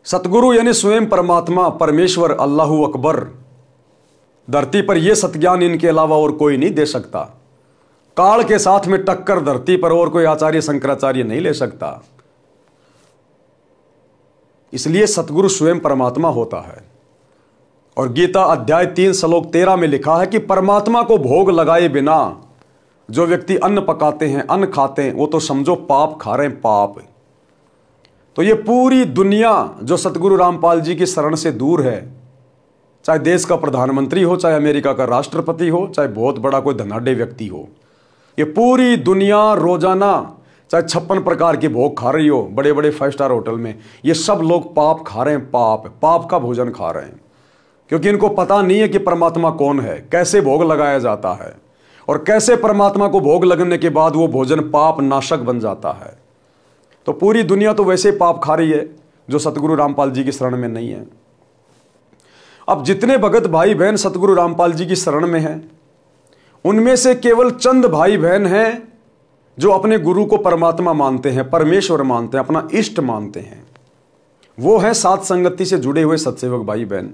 सतगुरु यानी स्वयं परमात्मा, परमेश्वर, अल्लाहू अकबर, धरती पर यह सतज्ञान इनके अलावा और कोई नहीं दे सकता। काल के साथ में टक्कर धरती पर और कोई आचार्य शंकराचार्य नहीं ले सकता। इसलिए सतगुरु स्वयं परमात्मा होता है। और गीता अध्याय 3 श्लोक 13 में लिखा है कि परमात्मा को भोग लगाए बिना जो व्यक्ति अन्न पकाते हैं, अन्न खाते हैं, वो तो समझो पाप खा रहे हैं, पाप। तो ये पूरी दुनिया जो सतगुरु रामपाल जी की शरण से दूर है, चाहे देश का प्रधानमंत्री हो, चाहे अमेरिका का राष्ट्रपति हो, चाहे बहुत बड़ा कोई धनाढ्य व्यक्ति हो, ये पूरी दुनिया रोजाना चाहे 56 प्रकार के भोग खा रही हो, बड़े बड़े 5 स्टार होटल में, ये सब लोग पाप खा रहे हैं, पाप का भोजन खा रहे हैं। क्योंकि इनको पता नहीं है कि परमात्मा कौन है, कैसे भोग लगाया जाता है। और कैसे परमात्मा को भोग लगने के बाद वो भोजन पाप नाशक बन जाता है। तो पूरी दुनिया तो वैसे पाप खा रही है जो सतगुरु रामपाल जी की शरण में नहीं है। अब जितने भगत भाई बहन सतगुरु रामपाल जी की शरण में हैं, उनमें से केवल चंद भाई बहन हैं जो अपने गुरु को परमात्मा मानते हैं, परमेश्वर मानते हैं, अपना इष्ट मानते हैं। वो है सात संगति से जुड़े हुए सत्सेवक भाई बहन।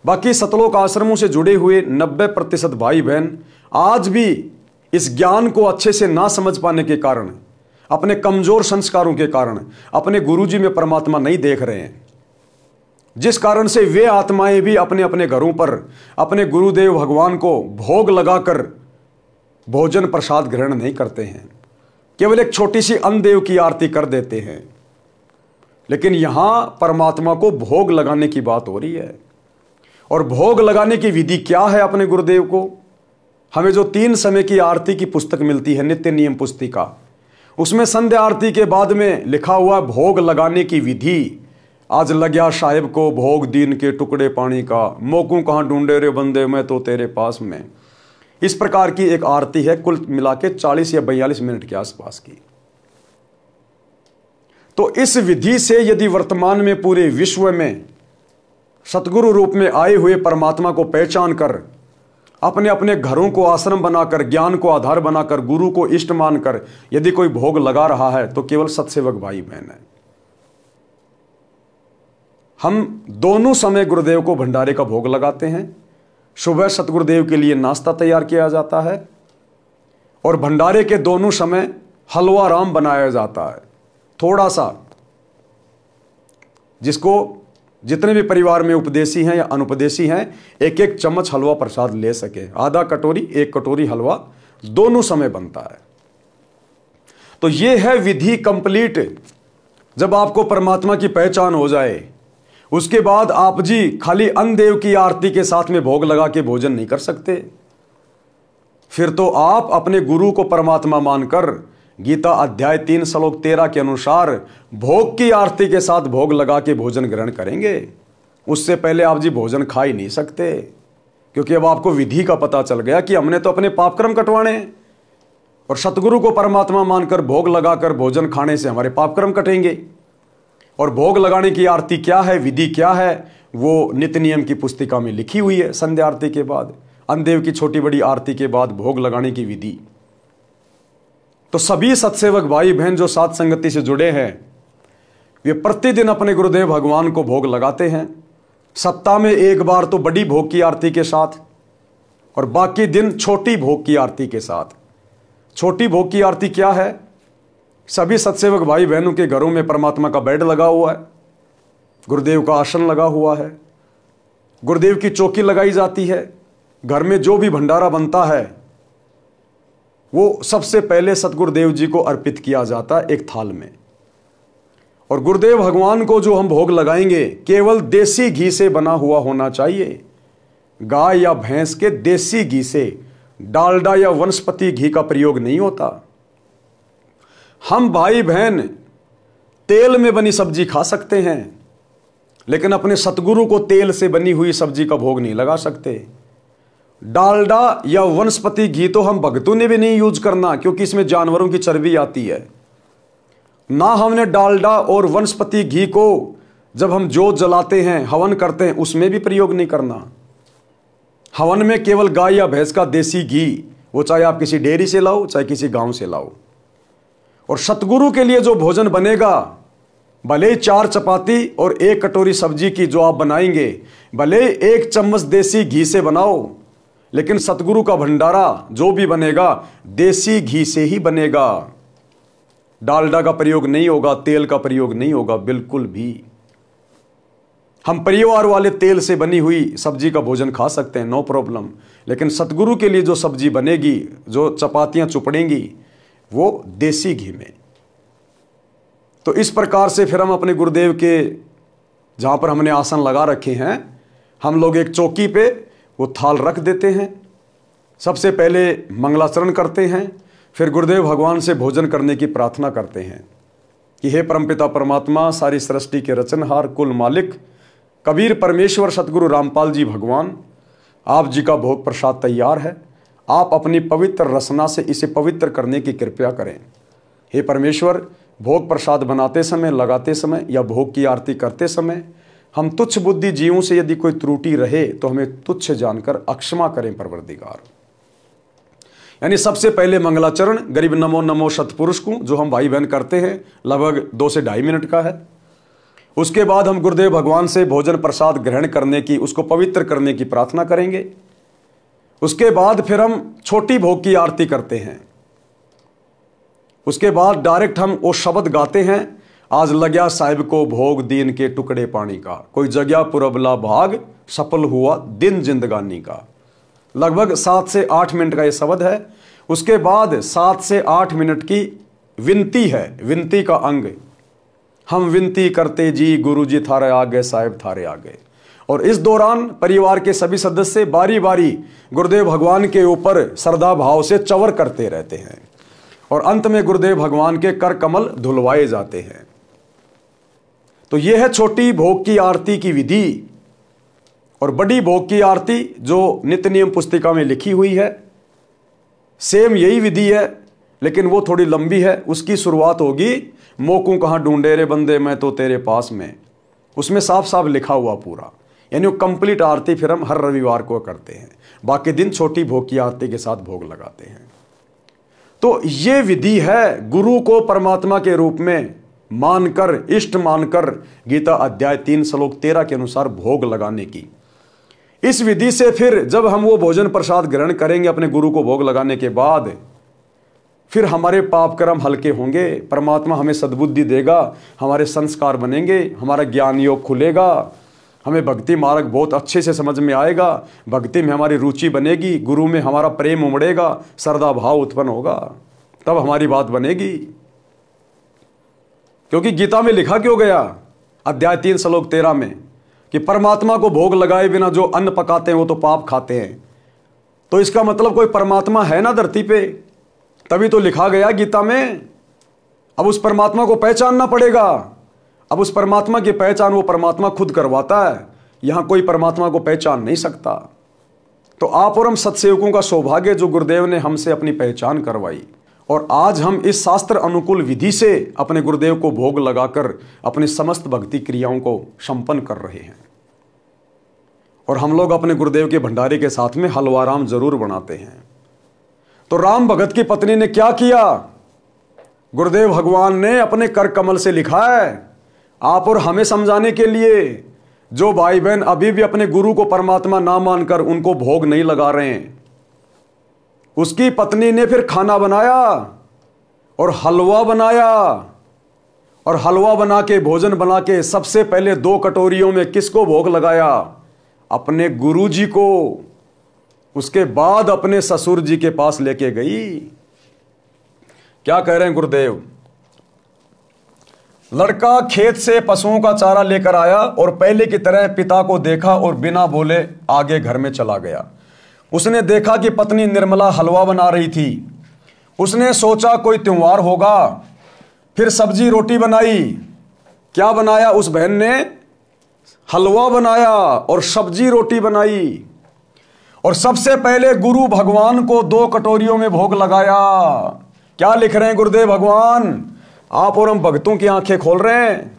बाकी सतलोक आश्रमों से जुड़े हुए 90% भाई बहन आज भी इस ज्ञान को अच्छे से ना समझ पाने के कारण, अपने कमजोर संस्कारों के कारण अपने गुरुजी में परमात्मा नहीं देख रहे हैं, जिस कारण से वे आत्माएं भी अपने अपने घरों पर अपने गुरुदेव भगवान को भोग लगाकर भोजन प्रसाद ग्रहण नहीं करते हैं, केवल एक छोटी सी अन्नदेव की आरती कर देते हैं। लेकिन यहां परमात्मा को भोग लगाने की बात हो रही है। और भोग लगाने की विधि क्या है अपने गुरुदेव को? हमें जो 3 समय की आरती की पुस्तक मिलती है, नित्य नियम पुस्तिका, उसमें संध्या आरती के बाद में लिखा हुआ भोग लगाने की विधि। आज लग्या साहेब को भोग दीन के टुकड़े पानी का, मोकू कहाँ ढूंढे रे बंदे मैं तो तेरे पास में। इस प्रकार की एक आरती है, कुल मिला के 40 या 42 मिनट के आसपास की। तो इस विधि से यदि वर्तमान में पूरे विश्व में सतगुरु रूप में आए हुए परमात्मा को पहचान कर, अपने अपने घरों को आश्रम बनाकर, ज्ञान को आधार बनाकर, गुरु को इष्ट मानकर यदि कोई भोग लगा रहा है तो केवल सत्सेवक भाई बहन है। हम दोनों समय गुरुदेव को भंडारे का भोग लगाते हैं। सुबह सतगुरुदेव के लिए नाश्ता तैयार किया जाता है और भंडारे के दोनों समय हलवा राम बनाया जाता है। थोड़ा सा, जिसको जितने भी परिवार में उपदेशी हैं या अनुपदेशी हैं, एक एक चम्मच हलवा प्रसाद ले सके। आधा कटोरी, 1 कटोरी हलवा दोनों समय बनता है। तो यह है विधि कंप्लीट। जब आपको परमात्मा की पहचान हो जाए, उसके बाद आप जी खाली अन्नदेव की आरती के साथ में भोग लगा के भोजन नहीं कर सकते। फिर तो आप अपने गुरु को परमात्मा मानकर गीता अध्याय 3 श्लोक 13 के अनुसार भोग की आरती के साथ भोग लगा के भोजन ग्रहण करेंगे। उससे पहले आप जी भोजन खा ही नहीं सकते, क्योंकि अब आपको विधि का पता चल गया कि हमने तो अपने पापकर्म कटवाने हैं और सतगुरु को परमात्मा मानकर भोग लगाकर भोजन खाने से हमारे पापकर्म कटेंगे। और भोग लगाने की आरती क्या है, विधि क्या है, वो नित्य नियम की पुस्तिका में लिखी हुई है। संध्या आरती के बाद, अन्नदेव की छोटी बड़ी आरती के बाद भोग लगाने की विधि। तो सभी सत्सेवक भाई बहन जो सात संगति से जुड़े हैं, वे प्रतिदिन अपने गुरुदेव भगवान को भोग लगाते हैं। सप्ताह में 1 बार तो बड़ी भोग की आरती के साथ और बाकी दिन छोटी भोग की आरती के साथ। छोटी भोग की आरती क्या है? सभी सत्सेवक भाई बहनों के घरों में परमात्मा का बेड लगा हुआ है, गुरुदेव का आसन लगा हुआ है, गुरुदेव की चौकी लगाई जाती है। घर में जो भी भंडारा बनता है वो सबसे पहले सतगुरुदेव जी को अर्पित किया जाता है एक थाल में। और गुरुदेव भगवान को जो हम भोग लगाएंगे केवल देसी घी से बना हुआ होना चाहिए। गाय या भैंस के देसी घी से, डालडा या वनस्पति घी का प्रयोग नहीं होता। हम भाई बहन तेल में बनी सब्जी खा सकते हैं, लेकिन अपने सतगुरु को तेल से बनी हुई सब्जी का भोग नहीं लगा सकते। डालडा या वनस्पति घी तो हम भक्तों ने भी नहीं यूज करना, क्योंकि इसमें जानवरों की चर्बी आती है। ना हमने डालडा और वनस्पति घी को जब हम जोत जलाते हैं, हवन करते हैं, उसमें भी प्रयोग नहीं करना। हवन में केवल गाय या भैंस का देसी घी, वो चाहे आप किसी डेयरी से लाओ चाहे किसी गांव से लाओ। और सतगुरु के लिए जो भोजन बनेगा, भले 4 चपाती और 1 कटोरी सब्जी की जो आप बनाएंगे, भले 1 चम्मच देसी घी से बनाओ, लेकिन सतगुरु का भंडारा जो भी बनेगा देसी घी से ही बनेगा। डालडा का प्रयोग नहीं होगा, तेल का प्रयोग नहीं होगा बिल्कुल भी। हम परिवार वाले तेल से बनी हुई सब्जी का भोजन खा सकते हैं, नो प्रॉब्लम, लेकिन सतगुरु के लिए जो सब्जी बनेगी, जो चपातियां चुपड़ेंगी, वो देसी घी में। तो इस प्रकार से फिर हम अपने गुरुदेव के जहां पर हमने आसन लगा रखे हैं, हम लोग एक चौकी पे वो थाल रख देते हैं। सबसे पहले मंगलाचरण करते हैं, फिर गुरुदेव भगवान से भोजन करने की प्रार्थना करते हैं कि हे परमपिता परमात्मा, सारी सृष्टि के रचनहार, कुल मालिक, कबीर परमेश्वर सतगुरु रामपाल जी भगवान, आप जी का भोग प्रसाद तैयार है। आप अपनी पवित्र रसना से इसे पवित्र करने की कृपया करें। हे परमेश्वर, भोग प्रसाद बनाते समय, लगाते समय या भोग की आरती करते समय हम तुच्छ बुद्धि जीवों से यदि कोई त्रुटि रहे तो हमें तुच्छ जानकर अक्षमा करें परवरदिगार। यानी सबसे पहले मंगलाचरण गरीब नमो नमो सतपुरुष को, जो हम भाई बहन करते हैं, लगभग 2 से 2.5 मिनट का है। उसके बाद हम गुरुदेव भगवान से भोजन प्रसाद ग्रहण करने की, उसको पवित्र करने की प्रार्थना करेंगे। उसके बाद फिर हम छोटी भोग की आरती करते हैं। उसके बाद डायरेक्ट हम वो शब्द गाते हैं, आज लग्या साहिब को भोग दीन के टुकड़े पानी का, कोई जगह पुरबला भाग सफल हुआ दिन जिंदगानी का। लगभग 7 से 8 मिनट का ये शब्द है। उसके बाद 7 से 8 मिनट की विनती है, विनती का अंग, हम विनती करते जी गुरु जी थारे आगे, साहिब थारे आगे। और इस दौरान परिवार के सभी सदस्य बारी बारी गुरुदेव भगवान के ऊपर श्रद्धा भाव से चवर करते रहते हैं और अंत में गुरुदेव भगवान के कर कमल धुलवाए जाते हैं। तो यह है छोटी भोग की आरती की विधि। और बड़ी भोग की आरती जो नित्य नियम पुस्तिका में लिखी हुई है, सेम यही विधि है, लेकिन वो थोड़ी लंबी है। उसकी शुरुआत होगी, मोकू कहाँ ढूंढे रे बंदे मैं तो तेरे पास में। उसमें साफ साफ लिखा हुआ पूरा, यानी वो कंप्लीट आरती फिर हम हर रविवार को करते हैं। बाकी दिन छोटी भोग की आरती के साथ भोग लगाते हैं। तो ये विधि है गुरु को परमात्मा के रूप में मानकर, इष्ट मानकर गीता अध्याय 3 श्लोक 13 के अनुसार भोग लगाने की। इस विधि से फिर जब हम वो भोजन प्रसाद ग्रहण करेंगे अपने गुरु को भोग लगाने के बाद, फिर हमारे पाप कर्म हल्के होंगे, परमात्मा हमें सद्बुद्धि देगा, हमारे संस्कार बनेंगे, हमारा ज्ञान योग खुलेगा, हमें भक्ति मार्ग बहुत अच्छे से समझ में आएगा, भक्ति में हमारी रुचि बनेगी, गुरु में हमारा प्रेम उमड़ेगा, श्रद्धा भाव उत्पन्न होगा, तब हमारी बात बनेगी। क्योंकि गीता में लिखा क्यों गया अध्याय 3 श्लोक 13 में कि परमात्मा को भोग लगाए बिना जो अन्न पकाते हैं वो तो पाप खाते हैं। तो इसका मतलब कोई परमात्मा है ना धरती पे, तभी तो लिखा गया गीता में। अब उस परमात्मा को पहचानना पड़ेगा। अब उस परमात्मा की पहचान वो परमात्मा खुद करवाता है, यहां कोई परमात्मा को पहचान नहीं सकता। तो आप और हम सत्सेवकों का सौभाग्य जो गुरुदेव ने हमसे अपनी पहचान करवाई, और आज हम इस शास्त्र अनुकूल विधि से अपने गुरुदेव को भोग लगाकर अपनी समस्त भक्ति क्रियाओं को संपन्न कर रहे हैं। और हम लोग अपने गुरुदेव के भंडारे के साथ में हलवा राम जरूर बनाते हैं। तो राम भगत की पत्नी ने क्या किया, गुरुदेव भगवान ने अपने कर कमल से लिखा है आप और हमें समझाने के लिए। जो भाई बहन अभी भी अपने गुरु को परमात्मा ना मानकर उनको भोग नहीं लगा रहे हैं, उसकी पत्नी ने फिर खाना बनाया और हलवा बनाया, और हलवा बना के, भोजन बना के सबसे पहले 2 कटोरियों में किसको भोग लगाया, अपने गुरु जी को। उसके बाद अपने ससुर जी के पास लेके गई। क्या कह रहे हैं गुरुदेव, लड़का खेत से पशुओं का चारा लेकर आया और पहले की तरह पिता को देखा और बिना बोले आगे घर में चला गया। उसने देखा कि पत्नी निर्मला हलवा बना रही थी। उसने सोचा कोई त्योहार होगा, फिर सब्जी रोटी बनाई। क्या बनाया उस बहन ने, हलवा बनाया और सब्जी रोटी बनाई, और सबसे पहले गुरु भगवान को 2 कटोरियों में भोग लगाया। क्या लिख रहे हैं गुरुदेव भगवान, आप और हम भक्तों की आंखें खोल रहे हैं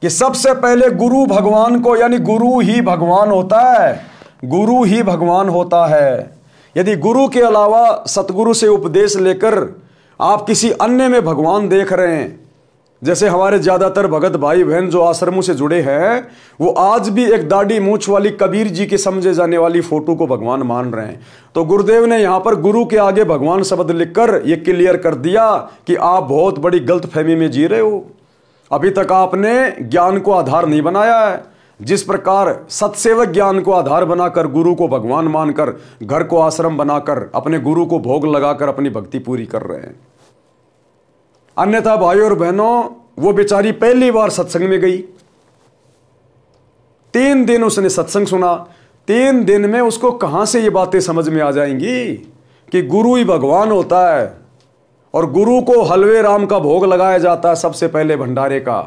कि सबसे पहले गुरु भगवान को, यानी गुरु ही भगवान होता है, गुरु ही भगवान होता है। यदि गुरु के अलावा सतगुरु से उपदेश लेकर आप किसी अन्य में भगवान देख रहे हैं, जैसे हमारे ज्यादातर भगत भाई बहन जो आश्रमों से जुड़े हैं, वो आज भी एक दाढ़ी मूंछ वाली कबीर जी के समझे जाने वाली फोटो को भगवान मान रहे हैं। तो गुरुदेव ने यहां पर गुरु के आगे भगवान शब्द लिखकर ये क्लियर कर दिया कि आप बहुत बड़ी गलतफहमी में जी रहे हो। अभी तक आपने ज्ञान को आधार नहीं बनाया है। जिस प्रकार सत्सेवक ज्ञान को आधार बनाकर, गुरु को भगवान मानकर, घर को आश्रम बनाकर अपने गुरु को भोग लगाकर अपनी भक्ति पूरी कर रहे हैं। अन्यथा भाइयों और बहनों, वो बेचारी पहली बार सत्संग में गई, 3 दिन उसने सत्संग सुना। 3 दिन में उसको कहां से ये बातें समझ में आ जाएंगी कि गुरु ही भगवान होता है और गुरु को हलवे राम का भोग लगाया जाता है सबसे पहले भंडारे का।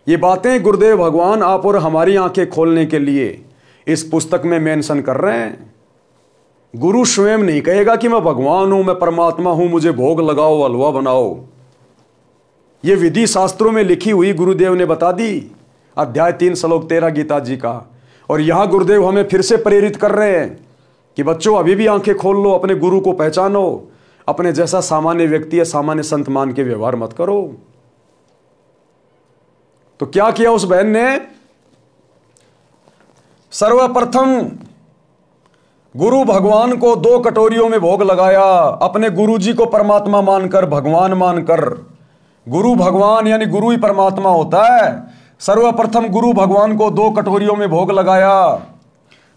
ये बातें गुरुदेव भगवान आप और हमारी आंखें खोलने के लिए इस पुस्तक में मेंशन कर रहे हैं। गुरु स्वयं नहीं कहेगा कि मैं भगवान हूं, मैं परमात्मा हूं, मुझे भोग लगाओ, हलवा बनाओ। ये विधि शास्त्रों में लिखी हुई गुरुदेव ने बता दी, अध्याय 3 श्लोक 13 गीता जी का। और यहां गुरुदेव हमें फिर से प्रेरित कर रहे हैं कि बच्चों अभी भी आंखें खोल लो, अपने गुरु को पहचानो, अपने जैसा सामान्य व्यक्ति या सामान्य संत मान के व्यवहार मत करो। तो क्या किया उस बहन ने? सर्वप्रथम गुरु भगवान को 2 कटोरियों में भोग लगाया, अपने गुरु जी को परमात्मा मानकर, भगवान मानकर। गुरु भगवान यानी गुरु ही परमात्मा होता है। सर्वप्रथम गुरु भगवान को 2 कटोरियों में भोग लगाया,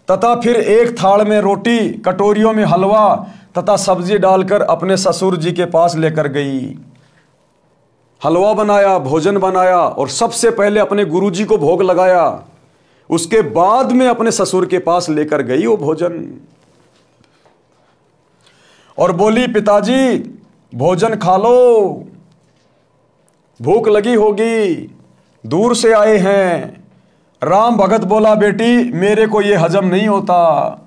तथा फिर एक थाल में रोटी, कटोरियों में हलवा तथा सब्जी डालकर अपने ससुर जी के पास लेकर गई। हलवा बनाया, भोजन बनाया और सबसे पहले अपने गुरु जी को भोग लगाया, उसके बाद में अपने ससुर के पास लेकर गई वो भोजन। और बोली, पिताजी भोजन खा लो, भूख लगी होगी, दूर से आए हैं। राम भगत बोला, बेटी मेरे को ये हजम नहीं होता,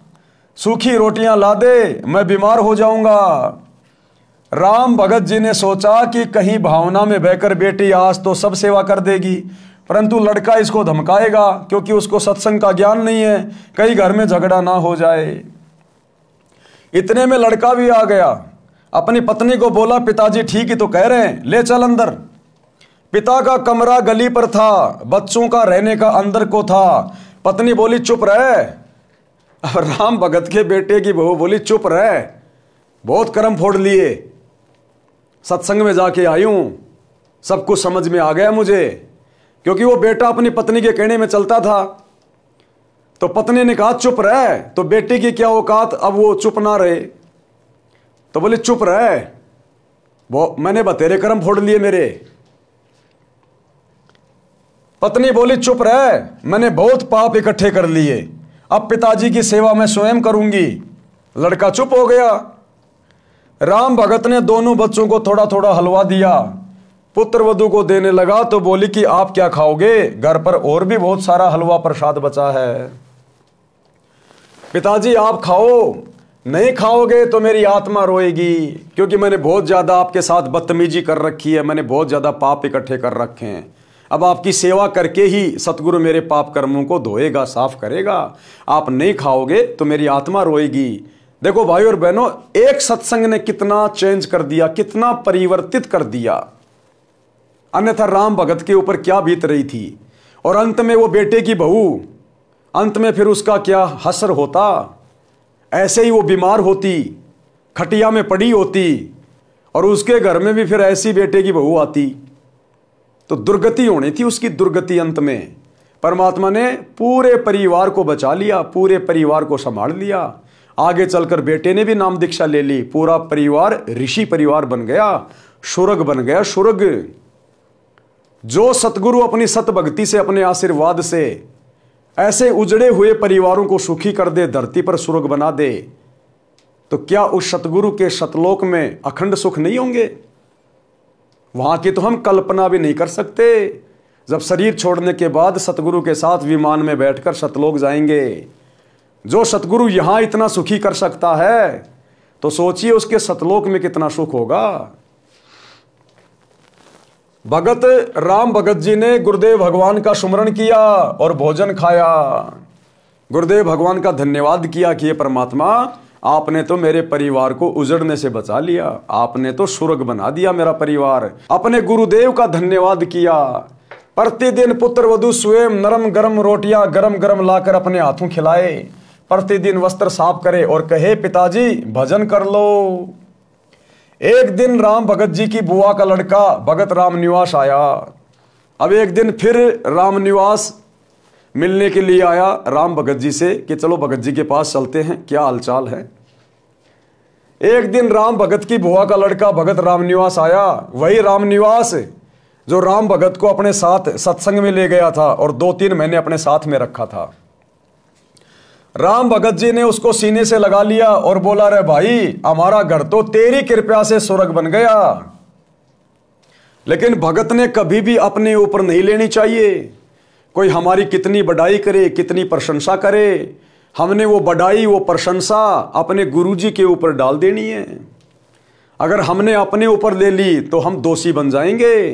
सूखी रोटियां ला दे, मैं बीमार हो जाऊंगा। राम भगत जी ने सोचा कि कहीं भावना में बहकर बेटी आज तो सब सेवा कर देगी, परंतु लड़का इसको धमकाएगा क्योंकि उसको सत्संग का ज्ञान नहीं है, कहीं घर में झगड़ा ना हो जाए। इतने में लड़का भी आ गया, अपनी पत्नी को बोला, पिताजी ठीक ही तो कह रहे हैं, ले चल अंदर। पिता का कमरा गली पर था, बच्चों का रहने का अंदर को था। पत्नी बोली, चुप रहे। अब राम भगत के बेटे की बहू बोली, चुप रहे, बहुत कर्म फोड़ लिए, सत्संग में जाके आई हूं, सब कुछ समझ में आ गया मुझे। क्योंकि वो बेटा अपनी पत्नी के कहने में चलता था। तो पत्नी ने कहा चुप रहे, तो बेटे की क्या औकात, अब वो चुप ना रहे तो बोले चुप रहे, वो मैंने बतेरे कर्म फोड़ लिए मेरे। पत्नी बोली, चुप रहे, मैंने बहुत पाप इकट्ठे कर लिए, अब पिताजी की सेवा मैं स्वयं करूंगी। लड़का चुप हो गया। राम भगत ने दोनों बच्चों को थोड़ा थोड़ा हलवा दिया, पुत्र वधू को देने लगा तो बोली कि आप क्या खाओगे, घर पर और भी बहुत सारा हलवा प्रसाद बचा है, पिताजी आप खाओ, नहीं खाओगे तो मेरी आत्मा रोएगी, क्योंकि मैंने बहुत ज्यादा आपके साथ बदतमीजी कर रखी है, मैंने बहुत ज्यादा पाप इकट्ठे कर रखे हैं। अब आपकी सेवा करके ही सतगुरु मेरे पाप कर्मों को धोएगा, साफ करेगा। आप नहीं खाओगे तो मेरी आत्मा रोएगी। देखो भाई और बहनों, एक सत्संग ने कितना चेंज कर दिया, कितना परिवर्तित कर दिया। अन्यथा राम भगत के ऊपर क्या बीत रही थी। और अंत में वो बेटे की बहू, अंत में फिर उसका क्या हसर होता। ऐसे ही वो बीमार होती, खटिया में पड़ी होती, और उसके घर में भी फिर ऐसी बेटे की बहू आती, तो दुर्गति होनी थी उसकी, दुर्गति। अंत में परमात्मा ने पूरे परिवार को बचा लिया, पूरे परिवार को संभाल लिया। आगे चलकर बेटे ने भी नाम दीक्षा ले ली, पूरा परिवार ऋषि परिवार बन गया, शुरग बन गया, शुरग। जो सतगुरु अपनी सत भक्ति से, अपने आशीर्वाद से ऐसे उजड़े हुए परिवारों को सुखी कर दे, धरती पर सुर्ग बना दे, तो क्या उस सतगुरु के सतलोक में अखंड सुख नहीं होंगे? वहां की तो हम कल्पना भी नहीं कर सकते। जब शरीर छोड़ने के बाद सतगुरु के साथ विमान में बैठकर सतलोक जाएंगे। जो सतगुरु यहां इतना सुखी कर सकता है, तो सोचिए उसके सतलोक में कितना सुख होगा। भगत राम भगत जी ने गुरुदेव भगवान का सुमरण किया और भोजन खाया। गुरुदेव भगवान का धन्यवाद किया कि ये परमात्मा, आपने तो मेरे परिवार को उजड़ने से बचा लिया, आपने तो स्वर्ग बना दिया मेरा परिवार। अपने गुरुदेव का धन्यवाद किया। प्रतिदिन पुत्र वधू स्वयं नरम गरम रोटियां गरम गरम लाकर अपने हाथों खिलाए, प्रतिदिन वस्त्र साफ करे और कहे, पिताजी भजन कर लो। एक दिन राम भगत जी की बुआ का लड़का भगत राम निवास आया। अब एक दिन फिर राम निवास मिलने के लिए आया राम भगत जी से कि चलो भगत जी के पास चलते हैं, क्या हालचाल है। एक दिन राम भगत की बुआ का लड़का भगत राम निवास आया, वही राम निवास जो राम भगत को अपने साथ सत्संग में ले गया था और 2-3 महीने अपने साथ में रखा था। राम भगत जी ने उसको सीने से लगा लिया और बोला, रे भाई, हमारा घर तो तेरी कृपा से स्वर्ग बन गया। लेकिन भगत ने कभी भी अपने ऊपर नहीं लेनी चाहिए। कोई हमारी कितनी बड़ाई करे, कितनी प्रशंसा करे, हमने वो बड़ाई, वो प्रशंसा अपने गुरुजी के ऊपर डाल देनी है। अगर हमने अपने ऊपर ले ली तो हम दोषी बन जाएंगे।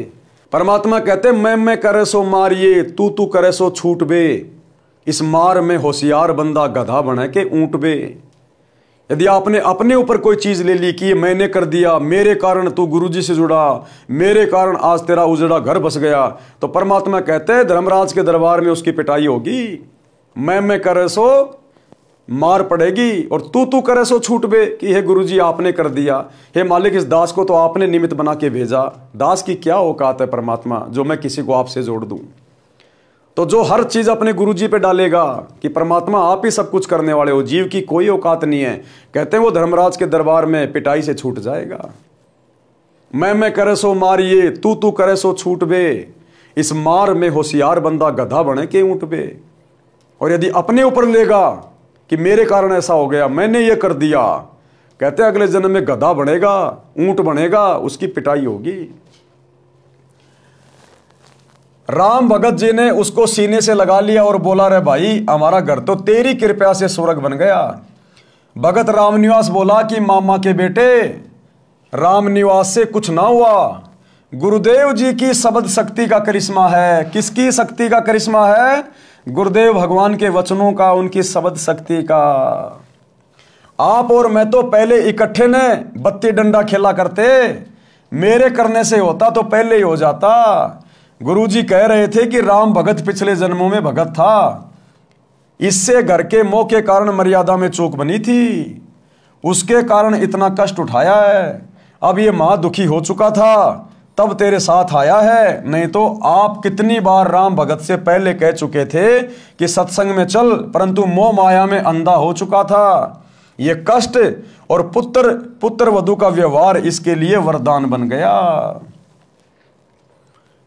परमात्मा कहते मैं करे सो मारिए, तू करे सो छूट बे। इस मार में होशियार बंदा गधा बना के ऊंट बे। यदि आपने अपने ऊपर कोई चीज ले ली कि मैंने कर दिया, मेरे कारण तू गुरुजी से जुड़ा, मेरे कारण आज तेरा उजड़ा घर बस गया, तो परमात्मा कहते हैं धर्मराज के दरबार में उसकी पिटाई होगी। मैं करे सो मार पड़ेगी और तू करे सो छूट बे कि हे गुरुजी आपने कर दिया, हे मालिक इस दास को तो आपने निमित्त बना के भेजा। दास की क्या औकात है परमात्मा जो मैं किसी को आपसे जोड़ दूं। तो जो हर चीज अपने गुरुजी पे डालेगा कि परमात्मा आप ही सब कुछ करने वाले हो, जीव की कोई औकात नहीं है, कहते हैं वो धर्मराज के दरबार में पिटाई से छूट जाएगा। मैं करे सो मारिए, तू करे सो छूट बे। इस मार में होशियार बंदा गधा बने के ऊंट बे। और यदि अपने ऊपर लेगा कि मेरे कारण ऐसा हो गया, मैंने ये कर दिया, कहते हैं अगले जन्म में गधा बनेगा, ऊंट बनेगा, उसकी पिटाई होगी। राम भगत जी ने उसको सीने से लगा लिया और बोला रे भाई हमारा घर तो तेरी कृपा से स्वर्ग बन गया। भगत रामनिवास बोला कि मामा के बेटे रामनिवास से कुछ ना हुआ, गुरुदेव जी की शब्द शक्ति का करिश्मा है। किसकी शक्ति का करिश्मा है? गुरुदेव भगवान के वचनों का, उनकी शब्द शक्ति का। आप और मैं तो पहले इकट्ठे ने बत्ती डंडा खेला करते, मेरे करने से होता तो पहले ही हो जाता। गुरुजी कह रहे थे कि राम भगत पिछले जन्मों में भगत था, इससे घर के मोह के कारण मर्यादा में चूक बनी थी, उसके कारण इतना कष्ट उठाया है। अब ये मां दुखी हो चुका था तब तेरे साथ आया है, नहीं तो आप कितनी बार राम भगत से पहले कह चुके थे कि सत्संग में चल, परंतु मोह माया में अंधा हो चुका था। ये कष्ट और पुत्र वधू का व्यवहार इसके लिए वरदान बन गया।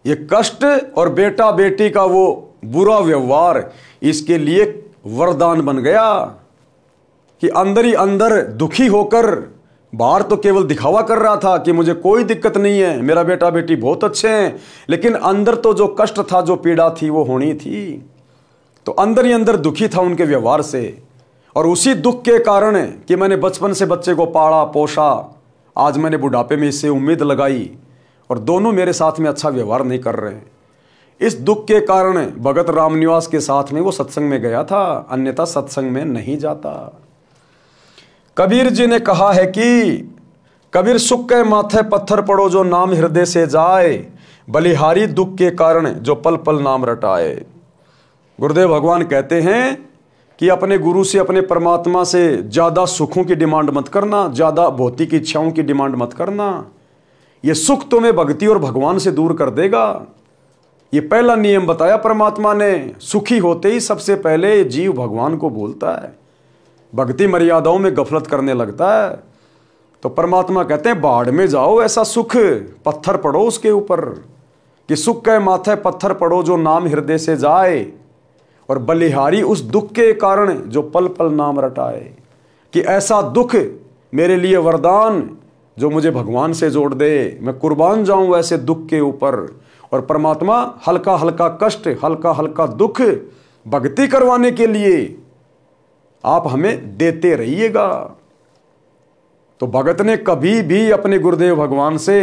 ये कष्ट और बेटा बेटी का वो बुरा व्यवहार इसके लिए वरदान बन गया कि अंदर ही अंदर दुखी होकर, बाहर तो केवल दिखावा कर रहा था कि मुझे कोई दिक्कत नहीं है, मेरा बेटा बेटी बहुत अच्छे हैं, लेकिन अंदर तो जो कष्ट था, जो पीड़ा थी वो होनी थी। तो अंदर ही अंदर दुखी था उनके व्यवहार से। और उसी दुख के कारण कि मैंने बचपन से बच्चे को पाला पोषा, आज मैंने बुढ़ापे में इससे उम्मीद लगाई और दोनों मेरे साथ में अच्छा व्यवहार नहीं कर रहे हैं, इस दुख के कारण भगत रामनिवास के साथ में वो सत्संग में गया था, अन्यथा सत्संग में नहीं जाता। कबीर जी ने कहा है कि कबीर सुख के माथे पत्थर पड़ो जो नाम हृदय से जाए, बलिहारी दुख के कारण जो पल पल नाम रटाए। गुरुदेव भगवान कहते हैं कि अपने गुरु से, अपने परमात्मा से ज्यादा सुखों की डिमांड मत करना, ज्यादा भौतिक इच्छाओं की डिमांड मत करना। ये सुख तुम्हें भक्ति और भगवान से दूर कर देगा। ये पहला नियम बताया परमात्मा ने। सुखी होते ही सबसे पहले जीव भगवान को बोलता है, भक्ति मर्यादाओं में गफलत करने लगता है। तो परमात्मा कहते हैं बाढ़ में जाओ, ऐसा सुख पत्थर पड़ो उसके ऊपर, कि सुख के माथे पत्थर पड़ो जो नाम हृदय से जाए, और बलिहारी उस दुख के कारण जो पल पल नाम रटाए। कि ऐसा दुख मेरे लिए वरदान जो मुझे भगवान से जोड़ दे, मैं कुर्बान जाऊं ऐसे दुख के ऊपर। और परमात्मा हल्का हल्का कष्ट, हल्का हल्का दुख भक्ति करवाने के लिए आप हमें देते रहिएगा। तो भगत ने कभी भी अपने गुरुदेव भगवान से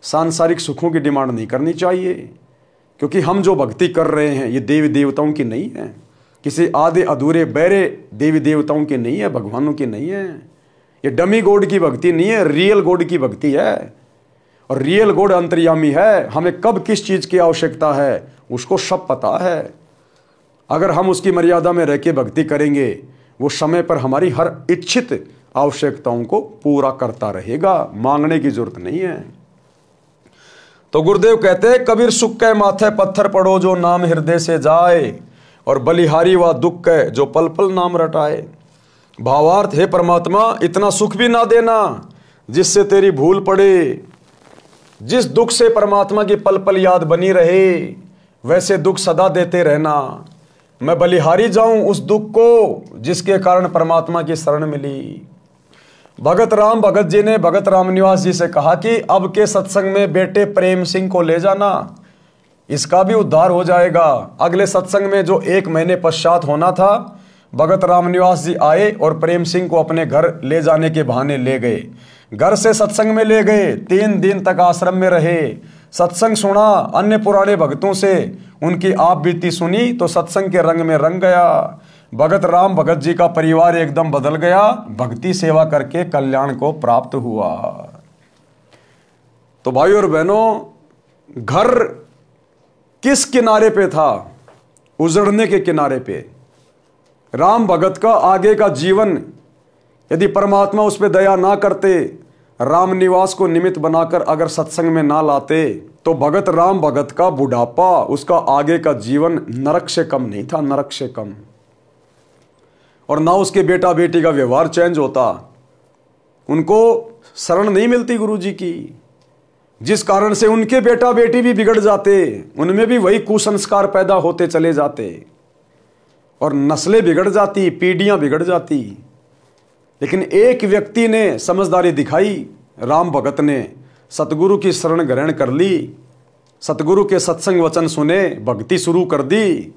सांसारिक सुखों की डिमांड नहीं करनी चाहिए, क्योंकि हम जो भक्ति कर रहे हैं ये देवी देवताओं की नहीं है, किसी आधे अधूरे बहरे देवी देवताओं की नहीं है, भगवानों की नहीं है। ये डमी गॉड की भक्ति नहीं है, रियल गॉड की भक्ति है। और रियल गॉड अंतर्यामी है, हमें कब किस चीज की आवश्यकता है उसको सब पता है। अगर हम उसकी मर्यादा में रह के भक्ति करेंगे, वो समय पर हमारी हर इच्छित आवश्यकताओं को पूरा करता रहेगा, मांगने की जरूरत नहीं है। तो गुरुदेव कहते हैं कबीर सुख के माथे पत्थर पड़ो जो नाम हृदय से जाए, और बलिहारी व दुख के जो पल पल नाम रटाए। भावार्थ, हे परमात्मा इतना सुख भी ना देना जिससे तेरी भूल पड़े। जिस दुख से परमात्मा की पल पल याद बनी रहे, वैसे दुख सदा देते रहना। मैं बलिहारी जाऊं उस दुख को जिसके कारण परमात्मा की शरण मिली। भगत राम भगत जी ने भगत रामनिवास जी से कहा कि अब के सत्संग में बेटे प्रेम सिंह को ले जाना, इसका भी उद्धार हो जाएगा। अगले सत्संग में जो 1 महीने पश्चात होना था, भगत रामनिवास जी आए और प्रेम सिंह को अपने घर ले जाने के बहाने ले गए। घर से सत्संग में ले गए। 3 दिन तक आश्रम में रहे, सत्संग सुना, अन्य पुराने भक्तों से उनकी आप बीती सुनी तो सत्संग के रंग में रंग गया। भगत राम भगत जी का परिवार एकदम बदल गया, भक्ति सेवा करके कल्याण को प्राप्त हुआ। तो भाइयों और बहनों, घर किस किनारे पे था? उजड़ने के किनारे पे। राम भगत का आगे का जीवन यदि परमात्मा उस पर दया ना करते, रामनिवास को निमित्त बनाकर अगर सत्संग में ना लाते, तो भगत राम भगत का बुढ़ापा, उसका आगे का जीवन नरक से कम नहीं था, नरक से कम। और ना उसके बेटा बेटी का व्यवहार चेंज होता, उनको शरण नहीं मिलती गुरु जी की, जिस कारण से उनके बेटा बेटी भी बिगड़ जाते, उनमें भी वही कुसंस्कार पैदा होते चले जाते और नस्लें बिगड़ जाती, पीढ़ियां बिगड़ जाती। लेकिन एक व्यक्ति ने समझदारी दिखाई, राम भगत ने सतगुरु की शरण ग्रहण कर ली, सतगुरु के सत्संग वचन सुने, भक्ति शुरू कर दी।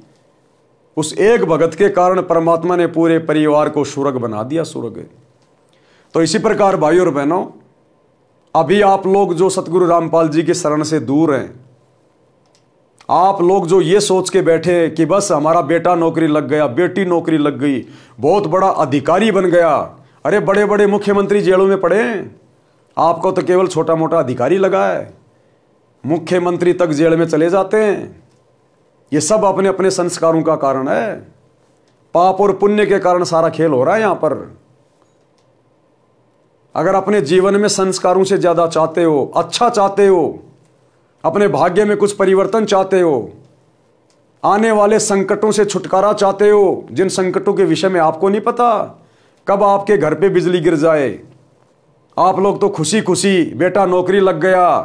उस एक भगत के कारण परमात्मा ने पूरे परिवार को स्वर्ग बना दिया, स्वर्ग। तो इसी प्रकार भाइयों और बहनों, अभी आप लोग जो सतगुरु रामपाल जी की शरण से दूर हैं, आप लोग जो ये सोच के बैठे कि बस हमारा बेटा नौकरी लग गया, बेटी नौकरी लग गई, बहुत बड़ा अधिकारी बन गया, अरे बड़े बड़े मुख्यमंत्री जेलों में पड़े हैं, आपको तो केवल छोटा मोटा अधिकारी लगा है, मुख्यमंत्री तक जेल में चले जाते हैं। ये सब अपने अपने संस्कारों का कारण है, पाप और पुण्य के कारण सारा खेल हो रहा है यहां पर। अगर अपने जीवन में संस्कारों से ज्यादा चाहते हो, अच्छा चाहते हो, अपने भाग्य में कुछ परिवर्तन चाहते हो, आने वाले संकटों से छुटकारा चाहते हो, जिन संकटों के विषय में आपको नहीं पता कब आपके घर पे बिजली गिर जाए, आप लोग तो खुशी खुशी बेटा नौकरी लग गया,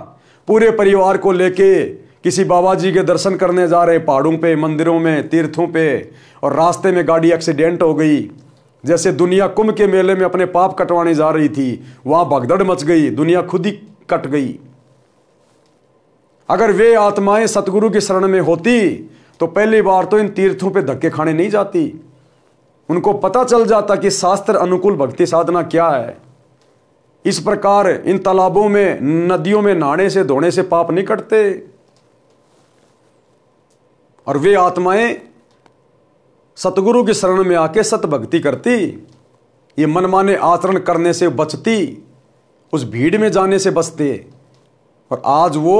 पूरे परिवार को लेके किसी बाबा जी के दर्शन करने जा रहे, पहाड़ों पे, मंदिरों में, तीर्थों पे, और रास्ते में गाड़ी एक्सीडेंट हो गई। जैसे दुनिया कुंभ के मेले में अपने पाप कटवाने जा रही थी, वहां भगदड़ मच गई, दुनिया खुद ही कट गई। अगर वे आत्माएं सतगुरु की शरण में होती तो पहली बार तो इन तीर्थों पे धक्के खाने नहीं जाती, उनको पता चल जाता कि शास्त्र अनुकूल भक्ति साधना क्या है। इस प्रकार इन तालाबों में, नदियों में नहाने से, धोने से पाप नहीं कटते। और वे आत्माएं सतगुरु की शरण में आके सत भक्ति करती, ये मनमाने आचरण करने से बचती, उस भीड़ में जाने से बचते, और आज वो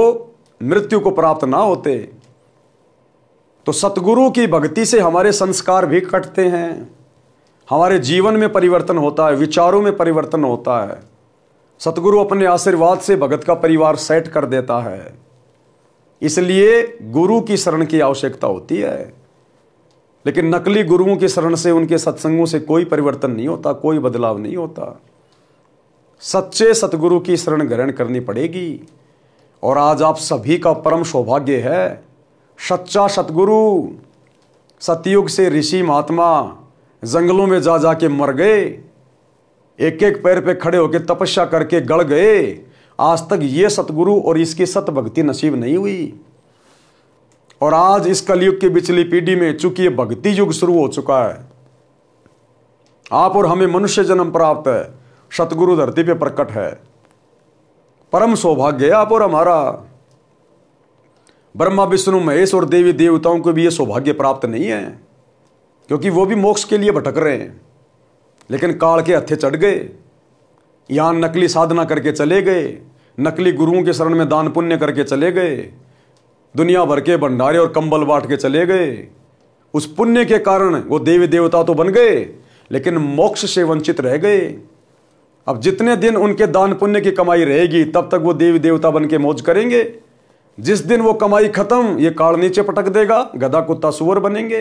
मृत्यु को प्राप्त ना होते। तो सतगुरु की भक्ति से हमारे संस्कार भी कटते हैं, हमारे जीवन में परिवर्तन होता है, विचारों में परिवर्तन होता है। सतगुरु अपने आशीर्वाद से भगत का परिवार सेट कर देता है। इसलिए गुरु की शरण की आवश्यकता होती है। लेकिन नकली गुरुओं की शरण से, उनके सत्संगों से कोई परिवर्तन नहीं होता, कोई बदलाव नहीं होता। सच्चे सतगुरु की शरण ग्रहण करनी पड़ेगी। और आज आप सभी का परम सौभाग्य है, सच्चा सतगुरु, सतयुग से ऋषि महात्मा जंगलों में जा जाके मर गए, एक एक पैर पे खड़े होकर तपस्या करके गड़ गए, आज तक ये सतगुरु और इसकी सत भक्ति नसीब नहीं हुई। और आज इस कलयुग की पिछली पीढ़ी में चूंकि ये भक्ति युग शुरू हो चुका है, आप और हमें मनुष्य जन्म प्राप्त है, सतगुरु धरती पे प्रकट है, परम सौभाग्य है आप और हमारा। ब्रह्मा विष्णु महेश और देवी देवताओं को भी ये सौभाग्य प्राप्त नहीं है, क्योंकि वो भी मोक्ष के लिए भटक रहे हैं, लेकिन काल के हत्थे चढ़ गए, यहां नकली साधना करके चले गए, नकली गुरुओं के शरण में दान पुण्य करके चले गए, दुनिया भर के भंडारे और कंबल बांट के चले गए। उस पुण्य के कारण वो देवी देवता तो बन गए, लेकिन मोक्ष से वंचित रह गए। अब जितने दिन उनके दान पुण्य की कमाई रहेगी, तब तक वो देवी देवता बन के मौज करेंगे। जिस दिन वो कमाई खत्म, ये काल नीचे पटक देगा, गधा कुत्ता सुअर बनेंगे।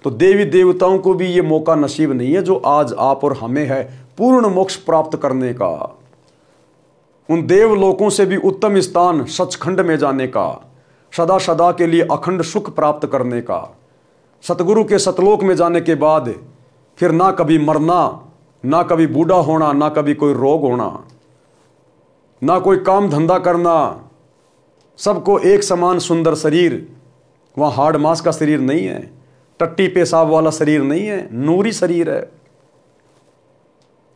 तो देवी देवताओं को भी ये मौका नसीब नहीं है जो आज आप और हमें है, पूर्ण मोक्ष प्राप्त करने का, उन देवलोकों से भी उत्तम स्थान सचखंड में जाने का, सदा सदा के लिए अखंड सुख प्राप्त करने का, सतगुरु के सतलोक में जाने के बाद फिर ना कभी मरना, ना कभी बूढ़ा होना, ना कभी कोई रोग होना, ना कोई काम धंधा करना, सबको एक समान सुंदर शरीर, वहाँ हाड़ मांस का शरीर नहीं है, टट्टी पेशाब वाला शरीर नहीं है, नूरी शरीर है।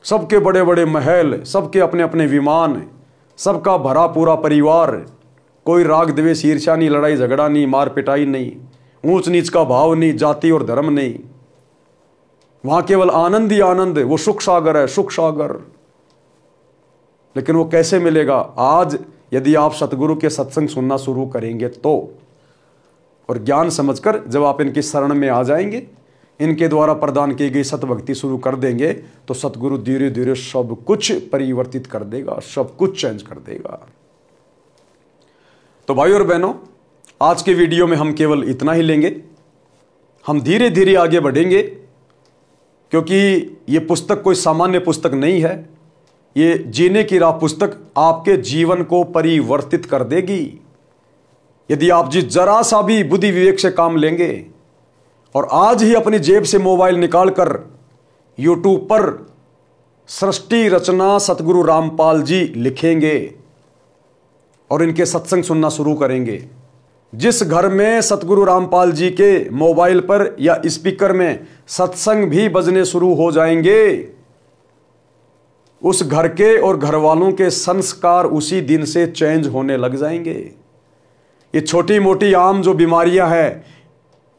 सबके बड़े बड़े महल, सबके अपने अपने विमान, सबका भरा पूरा परिवार, कोई राग द्वेष ईर्ष्या नहीं, लड़ाई झगड़ा नहीं, मार पिटाई नहीं, ऊंच नीच का भाव नहीं, जाति और धर्म नहीं। वहां केवल आनंद ही आनंद है, वो सुख सागर है, सुख सागर। लेकिन वो कैसे मिलेगा? आज यदि आप सतगुरु के सत्संग सुनना शुरू करेंगे तो, और ज्ञान समझकर जब आप इनकी शरण में आ जाएंगे, इनके द्वारा प्रदान की गई सतभक्ति शुरू कर देंगे, तो सतगुरु धीरे धीरे सब कुछ परिवर्तित कर देगा, सब कुछ चेंज कर देगा। तो भाई और बहनों, आज के वीडियो में हम केवल इतना ही लेंगे। हम धीरे धीरे आगे बढ़ेंगे, क्योंकि ये पुस्तक कोई सामान्य पुस्तक नहीं है। ये जीने की राह पुस्तक आपके जीवन को परिवर्तित कर देगी, यदि आप जिस जरा सा भी बुद्धि विवेक से काम लेंगे और आज ही अपनी जेब से मोबाइल निकालकर यूट्यूब पर सृष्टि रचना सतगुरु रामपाल जी लिखेंगे और इनके सत्संग सुनना शुरू करेंगे। जिस घर में सतगुरु रामपाल जी के मोबाइल पर या स्पीकर में सत्संग भी बजने शुरू हो जाएंगे, उस घर के और घर वालों के संस्कार उसी दिन से चेंज होने लग जाएंगे। ये छोटी मोटी आम जो बीमारियां हैं,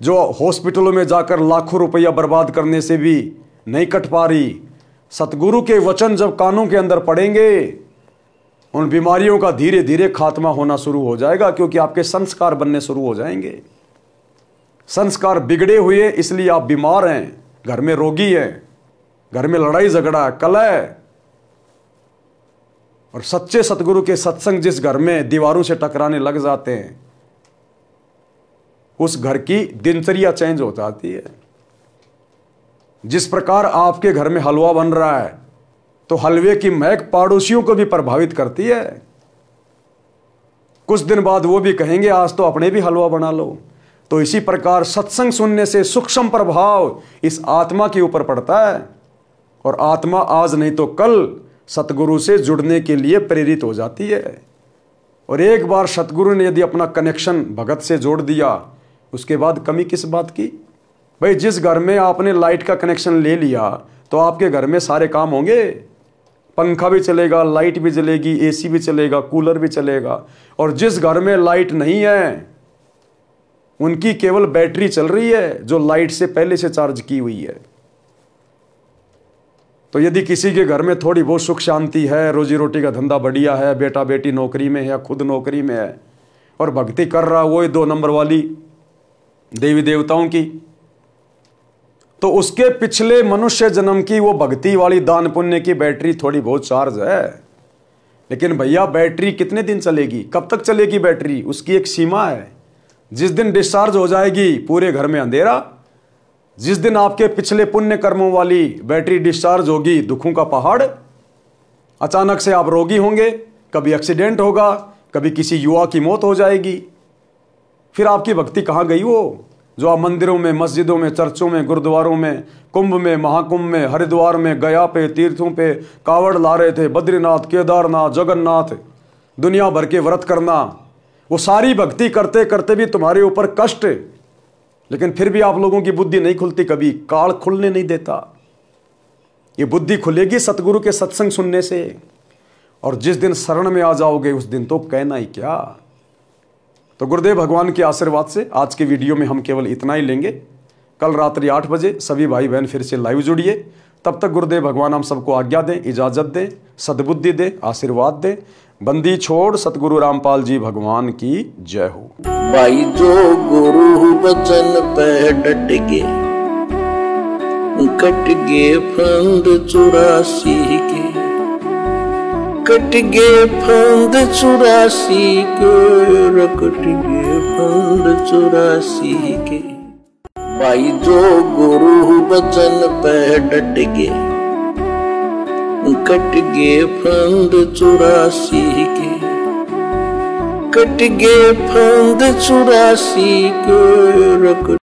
जो हॉस्पिटलों में जाकर लाखों रुपया बर्बाद करने से भी नहीं कट पा रही, सतगुरु के वचन जब कानों के अंदर पड़ेंगे, उन बीमारियों का धीरे धीरे खात्मा होना शुरू हो जाएगा, क्योंकि आपके संस्कार बनने शुरू हो जाएंगे। संस्कार बिगड़े हुए इसलिए आप बीमार हैं, घर में रोगी हैं, घर में लड़ाई झगड़ा कलह है। और सच्चे सतगुरु के सत्संग जिस घर में दीवारों से टकराने लग जाते हैं, उस घर की दिनचर्या चेंज हो जाती है। जिस प्रकार आपके घर में हलवा बन रहा है, तो हलवे की महक पड़ोसियों को भी प्रभावित करती है। कुछ दिन बाद वो भी कहेंगे आज तो अपने भी हलवा बना लो। तो इसी प्रकार सत्संग सुनने से सूक्ष्म प्रभाव इस आत्मा के ऊपर पड़ता है, और आत्मा आज नहीं तो कल सतगुरु से जुड़ने के लिए प्रेरित हो जाती है। और एक बार सतगुरु ने यदि अपना कनेक्शन भगत से जोड़ दिया, उसके बाद कमी किस बात की? भाई जिस घर में आपने लाइट का कनेक्शन ले लिया, तो आपके घर में सारे काम होंगे, पंखा भी चलेगा, लाइट भी जलेगी, एसी भी चलेगा, कूलर भी चलेगा। और जिस घर में लाइट नहीं है, उनकी केवल बैटरी चल रही है जो लाइट से पहले से चार्ज की हुई है। तो यदि किसी के घर में थोड़ी बहुत सुख शांति है, रोजी रोटी का धंधा बढ़िया है, बेटा बेटी नौकरी में है या खुद नौकरी में है, और भक्ति कर रहा वो 2 नंबर वाली देवी देवताओं की, तो उसके पिछले मनुष्य जन्म की वो भक्ति वाली दान पुण्य की बैटरी थोड़ी बहुत चार्ज है। लेकिन भैया बैटरी कितने दिन चलेगी, कब तक चलेगी बैटरी? उसकी एक सीमा है। जिस दिन डिस्चार्ज हो जाएगी, पूरे घर में अंधेरा। जिस दिन आपके पिछले पुण्य कर्मों वाली बैटरी डिस्चार्ज होगी, दुखों का पहाड़। अचानक से आप रोगी होंगे, कभी एक्सीडेंट होगा, कभी किसी युवा की मौत हो जाएगी। फिर आपकी भक्ति कहाँ गई? वो जो आप मंदिरों में, मस्जिदों में, चर्चों में, गुरुद्वारों में, कुंभ में, महाकुंभ में, हरिद्वार में, गया पे, तीर्थों पे कावड़ ला रहे थे, बद्रीनाथ, केदारनाथ, जगन्नाथ, दुनिया भर के व्रत करना, वो सारी भक्ति करते करते भी तुम्हारे ऊपर कष्ट। लेकिन फिर भी आप लोगों की बुद्धि नहीं खुलती, कभी काल खुलने नहीं देता। ये बुद्धि खुलेगी सतगुरु के सत्संग सुनने से, और जिस दिन शरण में आ जाओगे उस दिन तो कहना ही क्या। तो गुरुदेव भगवान के आशीर्वाद से आज के वीडियो में हम केवल इतना ही लेंगे। कल रात्रि 8 बजे सभी भाई बहन फिर से लाइव जुड़िए। तब तक गुरुदेव भगवान हम सबको आज्ञा दें, इजाजत दें, सद्बुद्धि दें, आशीर्वाद दें। बंदी छोड़ सतगुरु रामपाल जी भगवान की जय हो। भाई जो गुरु बचन पे डट गे, कट गे फंद 84 के, कट गे फंद 84 के, कट गे फंद 84 के। भाई जो गुरु बचन पे डट गे, कट गे फंद 84 के, कट गे फंद 84 के।